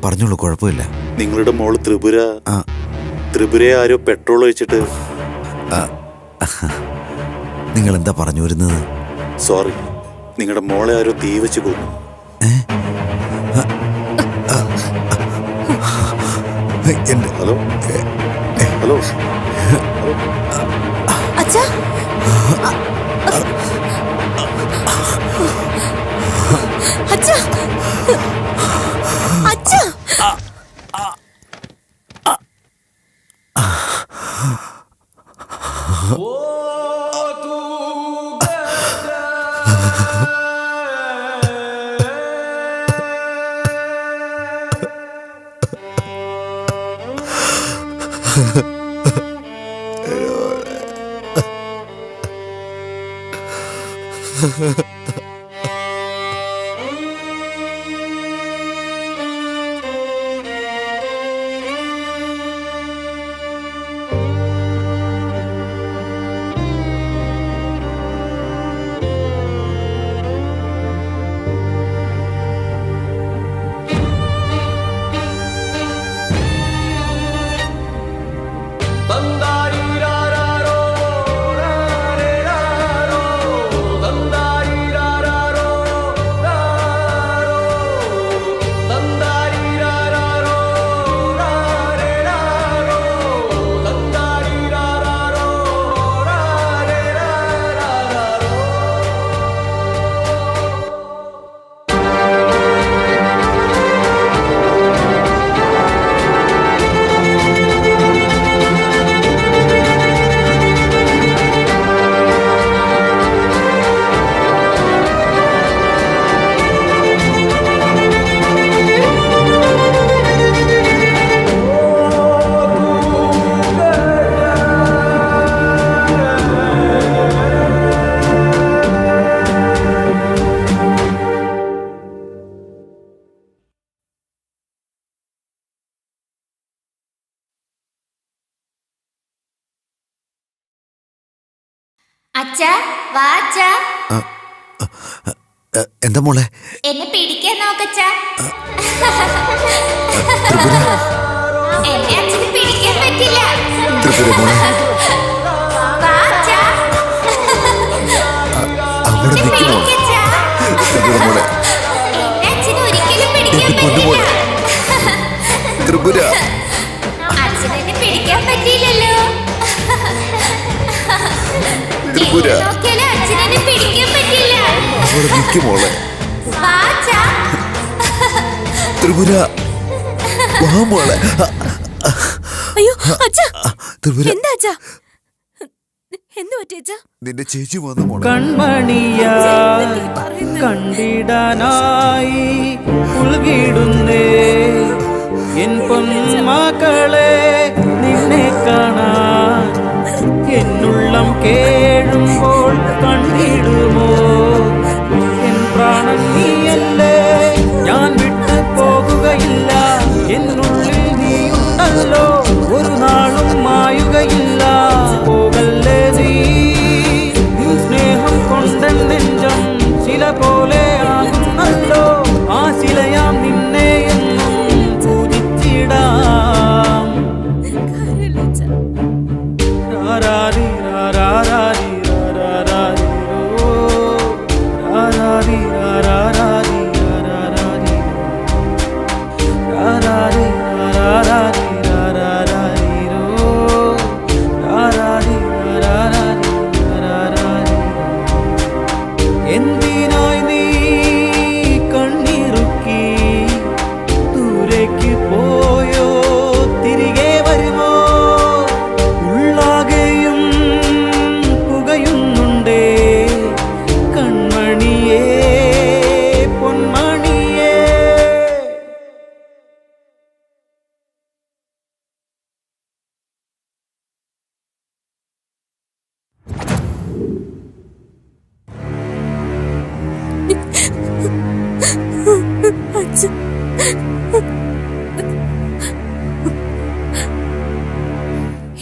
പറഞ്ഞോളൂ, കുഴപ്പമില്ല. നിങ്ങളുടെ മോള് ത്രിപുരയെ ആരോ പെട്രോൾ ഒഴിച്ചിട്ട്. നിങ്ങൾ എന്താ പറഞ്ഞു വരുന്നത്? സോറി, നിങ്ങളുടെ മോളെ ആരോ തീ വെച്ച് കൊന്നു. ഹലോ ഹലോ അച്ഛാ, അച്ഛാ, അച്ഛാ. അച്ഛാ, വാ അച്ഛാ. എന്താ മോളെ? എന്നെ പിടിക്കാൻ നോക്കച്ചാ. എന്നെ അച്ഛന് പിടിക്കാൻ പറ്റില്ല. വാ അച്ഛാ. അവിടെ നിൽക്കുമോ? എന്നെ അച്ഛന് ഒരിക്കലും പിടിക്കാൻ പറ്റില്ല. ത്രിപുര, അച്ഛനെ പിടിക്കാൻ പറ്റില്ലല്ലോ. ത്രിപുര, അച്ഛനെ പിടിക്കാൻ പറ്റില്ല. അവിടെ നിൽക്കുമോളെ? വാ അച്ഛാ. ത്രിപുര, വാ മോളെ. അയ്യോ അച്ഛാ, ത്രിപുര, എന്താ അച്ഛാ? എന്ത് പറ്റി അച്ഛാ? നിന്റെ ചേച്ചി വന്നു മോളെ. കൺമണിയാ കണ്ടിടാനായി ഉൾകിടുന്നേ എൻ പൊന്മക്കളെ, നിന്നെ കാണാൻ എന്നുള്ളം കേഴുമ്പോൾ കണ്ടിടുമോ എൻ പ്രാണൻ നീയല്ലേ, ഞാൻ വിട്ടു പോകുകയില്ല. എന്നുള്ളിൽ നീയുണ്ടല്ലോ, ഒരു നാളും മായുകയില്ല. പോകല്ലേ നീ, നിൻ സ്നേഹം കൊണ്ടൻ നെഞ്ചം ശില പോലെ ആകുന്നല്ലോ. ആ ശിലയാം നിന്നെ എന്നും പൂജിച്ചിടാം. രാരാരി രാരാ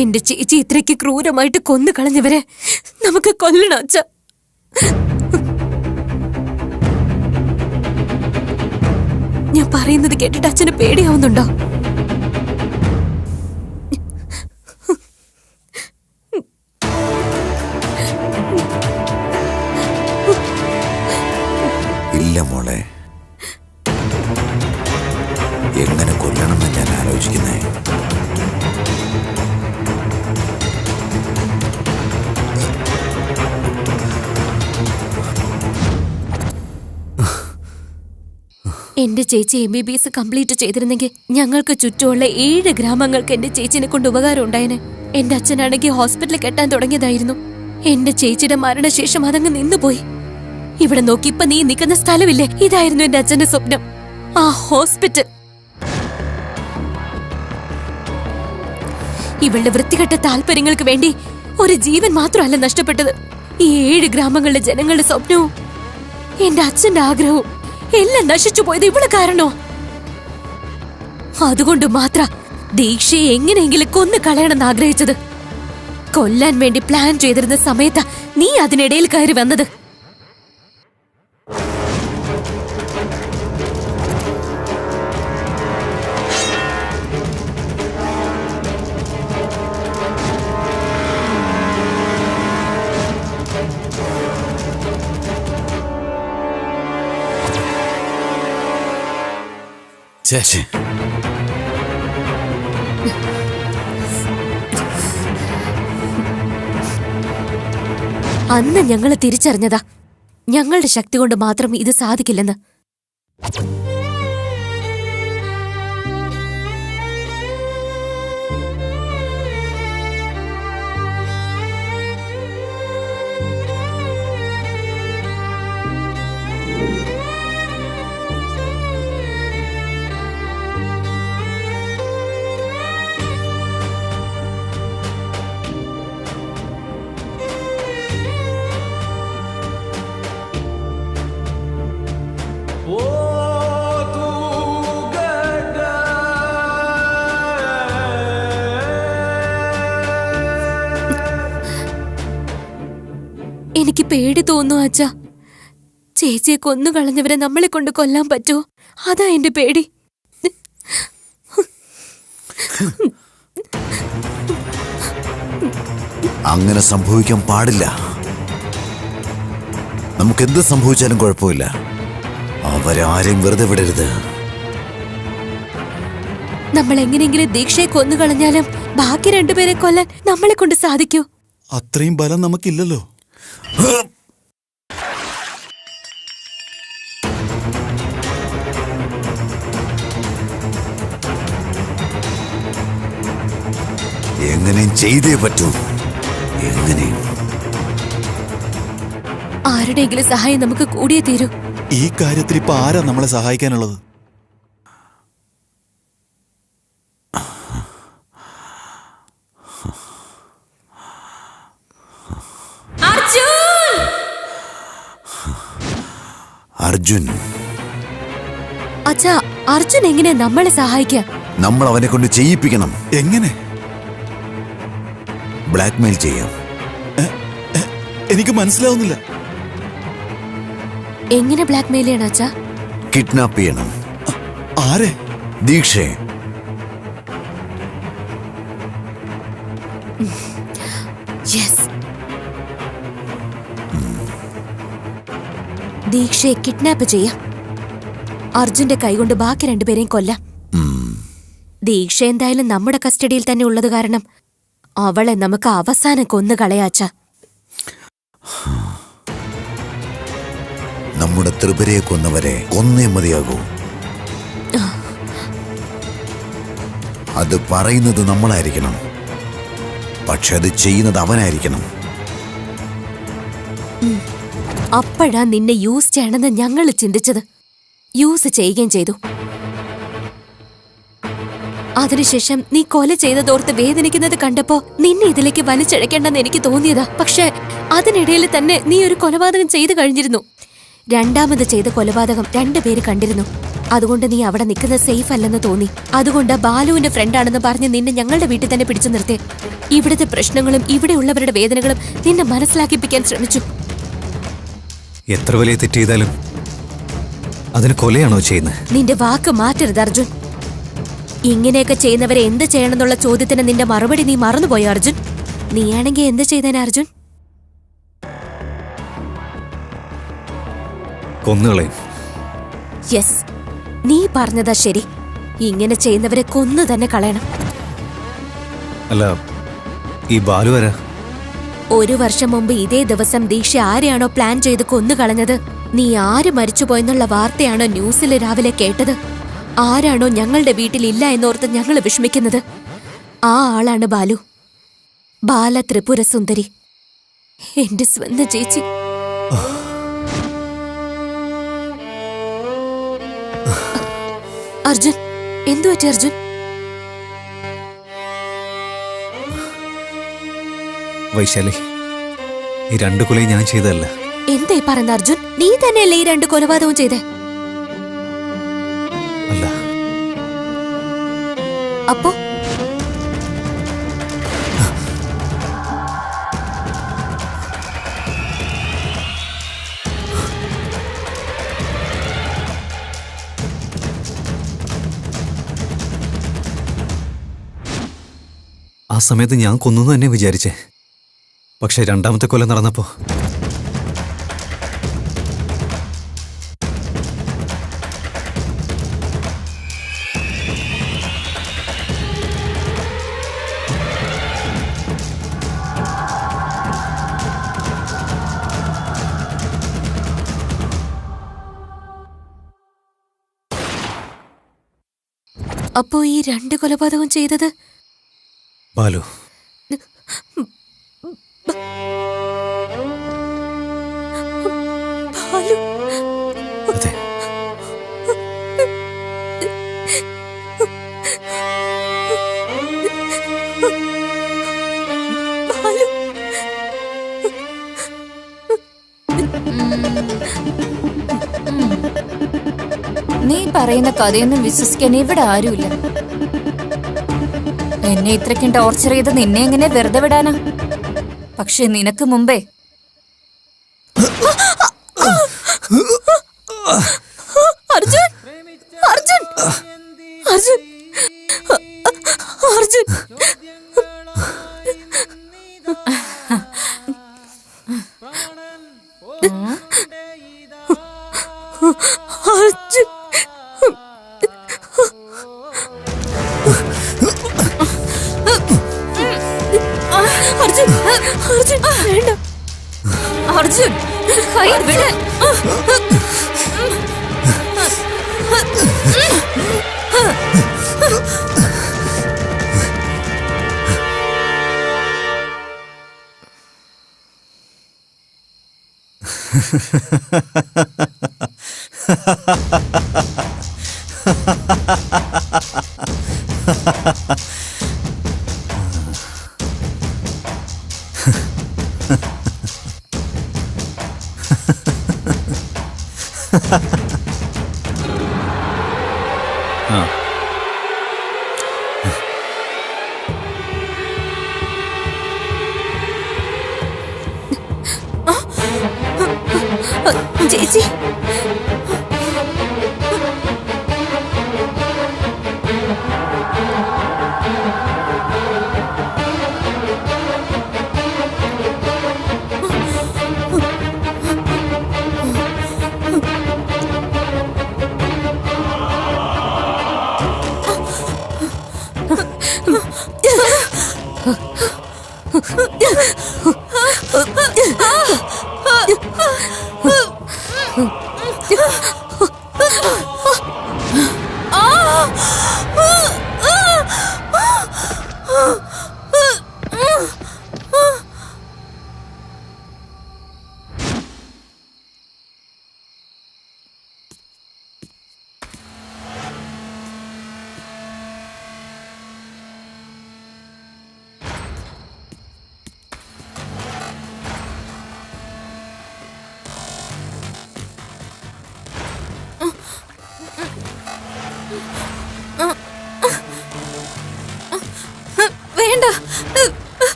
എന്റെ ചേച്ചി ഇത്രയ്ക്ക് ക്രൂരമായിട്ട് കൊന്നു കളഞ്ഞവരെ നമുക്ക് കൊല്ലണം അച്ഛ. ഞാൻ പറയുന്നത് കേട്ടിട്ട് അച്ഛന് പേടിയാവുന്നുണ്ടോ? ഇല്ല മോളെ, എങ്ങനെ കൊല്ലണമെന്ന് ഞാൻ ആലോചിക്കുന്നേ. എന്റെ ചേച്ചി MBBS കംപ്ലീറ്റ് ചെയ്തിരുന്നെങ്കിൽ ഞങ്ങൾക്ക് ചുറ്റുമുള്ള 7 ഗ്രാമങ്ങൾക്ക് എന്റെ ചേച്ചിനെ കൊണ്ട് ഉപകാരം ഉണ്ടായേനെ. എന്റെ അച്ഛനാണെങ്കിൽ ഹോസ്പിറ്റലിൽ കെട്ടാൻ തുടങ്ങിയതായിരുന്നു. എന്റെ ചേച്ചിയുടെ മരണശേഷം അതങ്ങ് നിന്നുപോയി. ഇവിടെ നോക്കി ഇപ്പൊ നീ നിൽക്കുന്ന സ്ഥലമില്ലേ, ഇതായിരുന്നു എന്റെ അച്ഛന്റെ സ്വപ്നം, ആ ഹോസ്പിറ്റൽ. ഇവളുടെ വൃത്തികെട്ട താല്പര്യങ്ങൾക്ക് വേണ്ടി ഒരു ജീവൻ മാത്രമല്ല നഷ്ടപ്പെട്ടത്, ഈ 7 ഗ്രാമങ്ങളിലെ ജനങ്ങളുടെ സ്വപ്നവും എന്റെ അച്ഛന്റെ ആഗ്രഹവും എല്ലാം നശിച്ചു പോയത് ഇവള് കാരണോ? അതുകൊണ്ട് മാത്ര ദീക്ഷയെ എങ്ങനെയെങ്കിലും കൊന്നു കളയണമെന്ന് ആഗ്രഹിച്ചത്. കൊല്ലാൻ വേണ്ടി പ്ലാൻ ചെയ്തിരുന്ന സമയത്താ നീ അതിനിടയിൽ കയറി വന്നത്. ചേച്ചി, അന്ന് ഞങ്ങള് തിരിച്ചറിഞ്ഞതാ ഞങ്ങളുടെ ശക്തി കൊണ്ട് മാത്രം ഇത് സാധിക്കില്ലെന്ന്. എനിക്ക് പേടി തോന്നുന്നു അച്ഛാ. ചേച്ചിയെ കൊന്നു കളഞ്ഞവരെ നമ്മളെ കൊണ്ട് കൊല്ലാൻ പറ്റുമോ? അതാ എന്റെ പേടി. അങ്ങനെ സംഭവിക്കാൻ പാടില്ല. നമുക്കെന്ത് സംഭവിച്ചാലും കുഴപ്പമില്ല, അവരാരെയും വെറുതെ വിടരുത്. നമ്മൾ എങ്ങനെയെങ്കിലും ദീക്ഷയെ കൊന്നു കളഞ്ഞാലും ബാക്കി 2 പേരെ കൊല്ലാൻ നമ്മളെ കൊണ്ട് സാധിക്കൂ? അത്രയും ബലം നമുക്കില്ലല്ലോ. എങ്ങനെയും ചെയ്തേ പറ്റൂ. എങ്ങനെയും ആരുടെയെങ്കിലും സഹായം നമുക്ക് കൂടിയേ തീരൂ. ഈ കാര്യത്തിൽ ഇപ്പൊ ആരാ നമ്മളെ സഹായിക്കാനുള്ളത്? അർജുൻ. അച്ഛാ, അർജുൻ എങ്ങനെ നമ്മളെ സഹായിക്കാം? നമ്മൾ അവനെ കൊണ്ട് ചെയ്യിപ്പിക്കണം. എങ്ങനെ? ബ്ലാക്ക്മെയിൽ ചെയ്യാം. എനിക്ക് മനസ്സിലാവുന്നില്ല. എങ്ങനെ ബ്ലാക്ക്മെയിൽ ചെയ്യണം അച്ഛാ? കിഡ്നാപ്പ് ചെയ്യണം. ആരെ? ദീക്ഷയെ. ദീക്ഷയെ കിഡ്നാപ്പ് ചെയ്യാം. അർജുന്റെ കൈകൊണ്ട് ബാക്കി 2 പേരെയും കൊല്ലാം. ദീക്ഷ എന്തായാലും നമ്മുടെ കസ്റ്റഡിയിൽ തന്നെ ഉള്ളത് കാരണം അവളെ നമുക്ക് അവസാനം കൊന്നു കളയാച്ച. നമ്മുടെ ത്രിപുരയെ കൊന്നവരെ കൊന്നേ മതിയാകൂ. അത് പറയുന്നത് നമ്മളായിരിക്കണം, പക്ഷെ അത് ചെയ്യുന്നത് അവനായിരിക്കണം. അപ്പോഴാ നിന്നെ യൂസ് ചെയ്യണമെന്ന് ഞങ്ങൾ ചിന്തിച്ചത്. യൂസ് ചെയ്യുകയും ചെയ്തു. അതിനുശേഷം നീ കൊല ചെയ്തതോർത്ത് വേദനിക്കുന്നത് കണ്ടപ്പോ നിന്നെ ഇതിലേക്ക് വലിച്ചഴക്കേണ്ടെന്ന് എനിക്ക് തോന്നിയതാ. പക്ഷെ അതിനിടയിൽ തന്നെ നീ ഒരു കൊലപാതകം ചെയ്തു കഴിഞ്ഞിരുന്നു. രണ്ടാമത് ചെയ്ത കൊലപാതകം 2 പേര് കണ്ടിരുന്നു. അതുകൊണ്ട് നീ അവിടെ നിൽക്കുന്നത് സേഫ് അല്ലെന്ന് തോന്നി. അതുകൊണ്ട് ബാലുവിന്റെ ഫ്രണ്ടാണെന്ന് പറഞ്ഞ് നിന്നെ ഞങ്ങളുടെ വീട്ടിൽ തന്നെ പിടിച്ചു നിർത്തി. ഇവിടുത്തെ പ്രശ്നങ്ങളും ഇവിടെയുള്ളവരുടെ വേദനകളും നിന്നെ മനസ്സിലാക്കിപ്പിക്കാൻ ശ്രമിച്ചു. എത്ര വലിയ തെറ്റ് ചെയ്താലും അതിന് കൊലയാണോ ചെയ്യുന്നത്? നിന്റെ വാക്ക് മാറ്റരുത് അർജുൻ. ഇങ്ങനെയൊക്കെ ചെയ്യുന്നവരെ എന്ത് ചെയ്യണമെന്നുള്ള ചോദ്യത്തിന് നിന്റെ മറുപടി നീ മറന്നുപോയോ അർജുൻ? നീയാണെങ്കിൽ എന്ത് ചെയ്തേനെ അർജുൻ? കൊന്നുകളയും. യെസ്, നീ പറഞ്ഞതാ ശരി. ഇങ്ങനെ ചെയ്യുന്നവരെ കൊന്നു തന്നെ കളയണം. അല്ല, ഈ ബാലു ആരാ? 1 വർഷം മുമ്പ് ഇതേ ദിവസം ദീക്ഷ ആരെയാണോ പ്ലാൻ ചെയ്ത് കൊന്നുകളഞ്ഞത്, നീ ആര് മരിച്ചുപോയെന്നുള്ള വാർത്തയാണോ ന്യൂസിൽ രാവിലെ കേട്ടത്, ആരാണോ ഞങ്ങളുടെ വീട്ടിലില്ല എന്നോർത്ത് ഞങ്ങൾ വിഷമിക്കുന്നത്, ആ ആളാണ് ബാലു. ബാല ത്രിപുര സുന്ദരി, എന്റെ സ്വന്തം ചേച്ചി. അർജുൻ, എന്തു പറ്റി അർജുൻ? വൈശാലി, ഈ 2 കൊലയും ഞാൻ ചെയ്തതല്ല. എന്തായി പറയുന്ന അർജുൻ? നീ തന്നെയല്ലേ ഈ 2 കൊലപാതകവും ചെയ്തേ? അല്ല. അപ്പോ ആ സമയത്ത് ഞാൻ കൊന്നു തന്നെ വിചാരിച്ചേ. പക്ഷെ 2ാമത്തെ കൊല നടന്നപ്പോ അപ്പോ ഈ 2 കൊലപാതകം ചെയ്തത് ബാലു. അതെ. നീ പറയുന്ന കഥയൊന്നും വിശ്വസിക്കാൻ ഇവിടെ ആരുമില്ല. എന്നെ ഇത്രയ്ക്കും ടോർച്ചർ ചെയ്ത് നിന്നെ എങ്ങനെ വെറുതെ വിടാനാ? പക്ഷെ നിനക്ക് മുമ്പേ അർജുൻ, അർജുൻ, അർജുൻ, അർജുൻ. അർജുൻ, അർജുൻ, അർജുൻ, വേണ്ട അർജുൻ, കൈ വിട്. ചേച്ചി,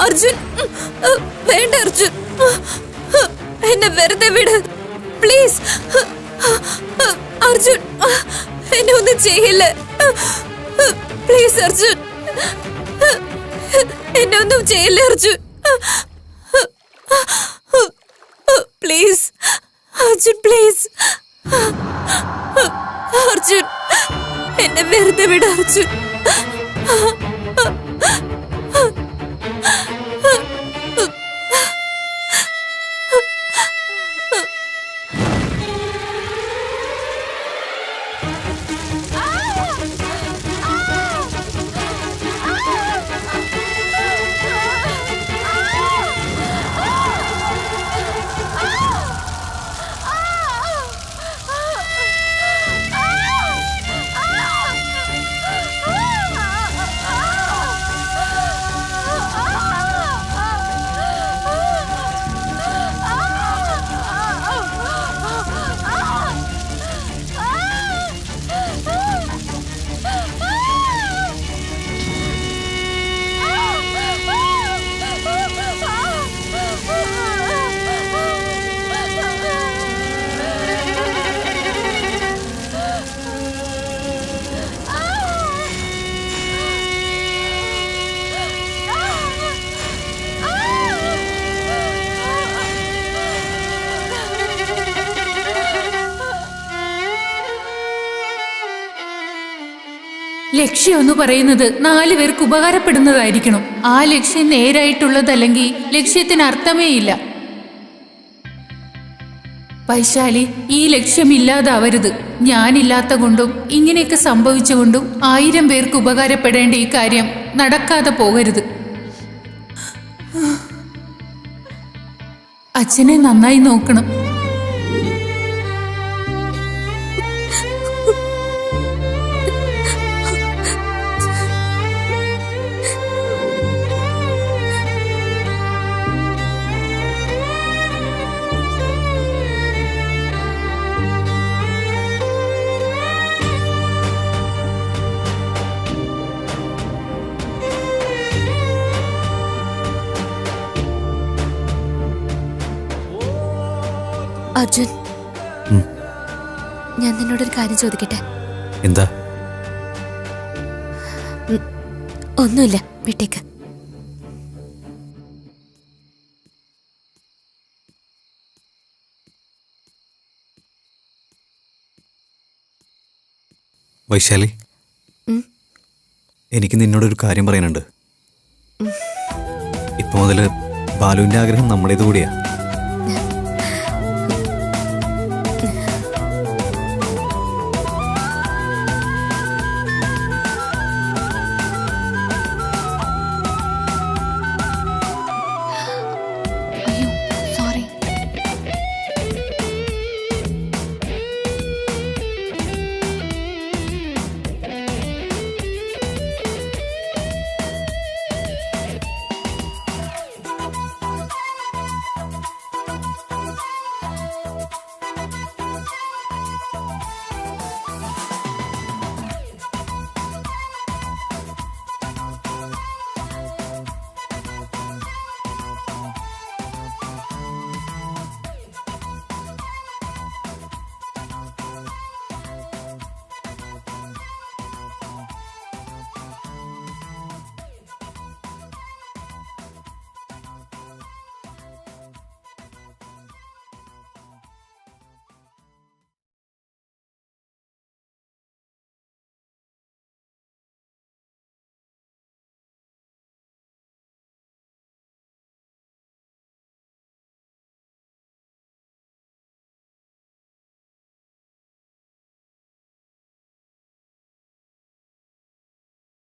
അർജുൻ വേണ്ട അർജുൻ, എന്നെ വെറുതെ വിട് പ്ലീസ്. അർജുൻ എന്നെ ഒന്നും ചെയ്യില്ല പ്ലീസ് അർജുൻ, എന്നെ ഒന്നും ചെയ്യില്ല അർജുൻ പ്ലീസ്. അർജുൻ പ്ലീസ്, അർജുൻ എന്നെ വെറുതെ വിട് അർജുൻ. ലക്ഷ്യം എന്ന് പറയുന്നത് 4 പേർക്ക് ഉപകാരപ്പെടുന്നതായിരിക്കണം. ആ ലക്ഷ്യം നേരായിട്ടുള്ളതല്ലെങ്കിൽ ലക്ഷ്യത്തിന് അർത്ഥമേ ഇല്ല. വൈശാലി, ഈ ലക്ഷ്യമില്ലാതാവരുത്. ഞാനില്ലാത്ത കൊണ്ടും ഇങ്ങനെയൊക്കെ സംഭവിച്ചുകൊണ്ടും 1000 പേർക്ക് ഉപകാരപ്പെടേണ്ട ഈ കാര്യം നടക്കാതെ പോകരുത്. അച്ഛനെ നന്നായി നോക്കണം. അർജുൻ, ഞാൻ നിന്നോടൊരു കാര്യം ചോദിക്കട്ടെ? എന്താ? ഒന്നുമില്ല, വിട്ടേക്ക്. വൈശാലി, എനിക്ക് നിന്നോടൊരു കാര്യം പറയാനുണ്ട്. ഇപ്പൊ മുതല് ബാലുവിന്റെ ആഗ്രഹം നമ്മുടേത് കൂടിയാ.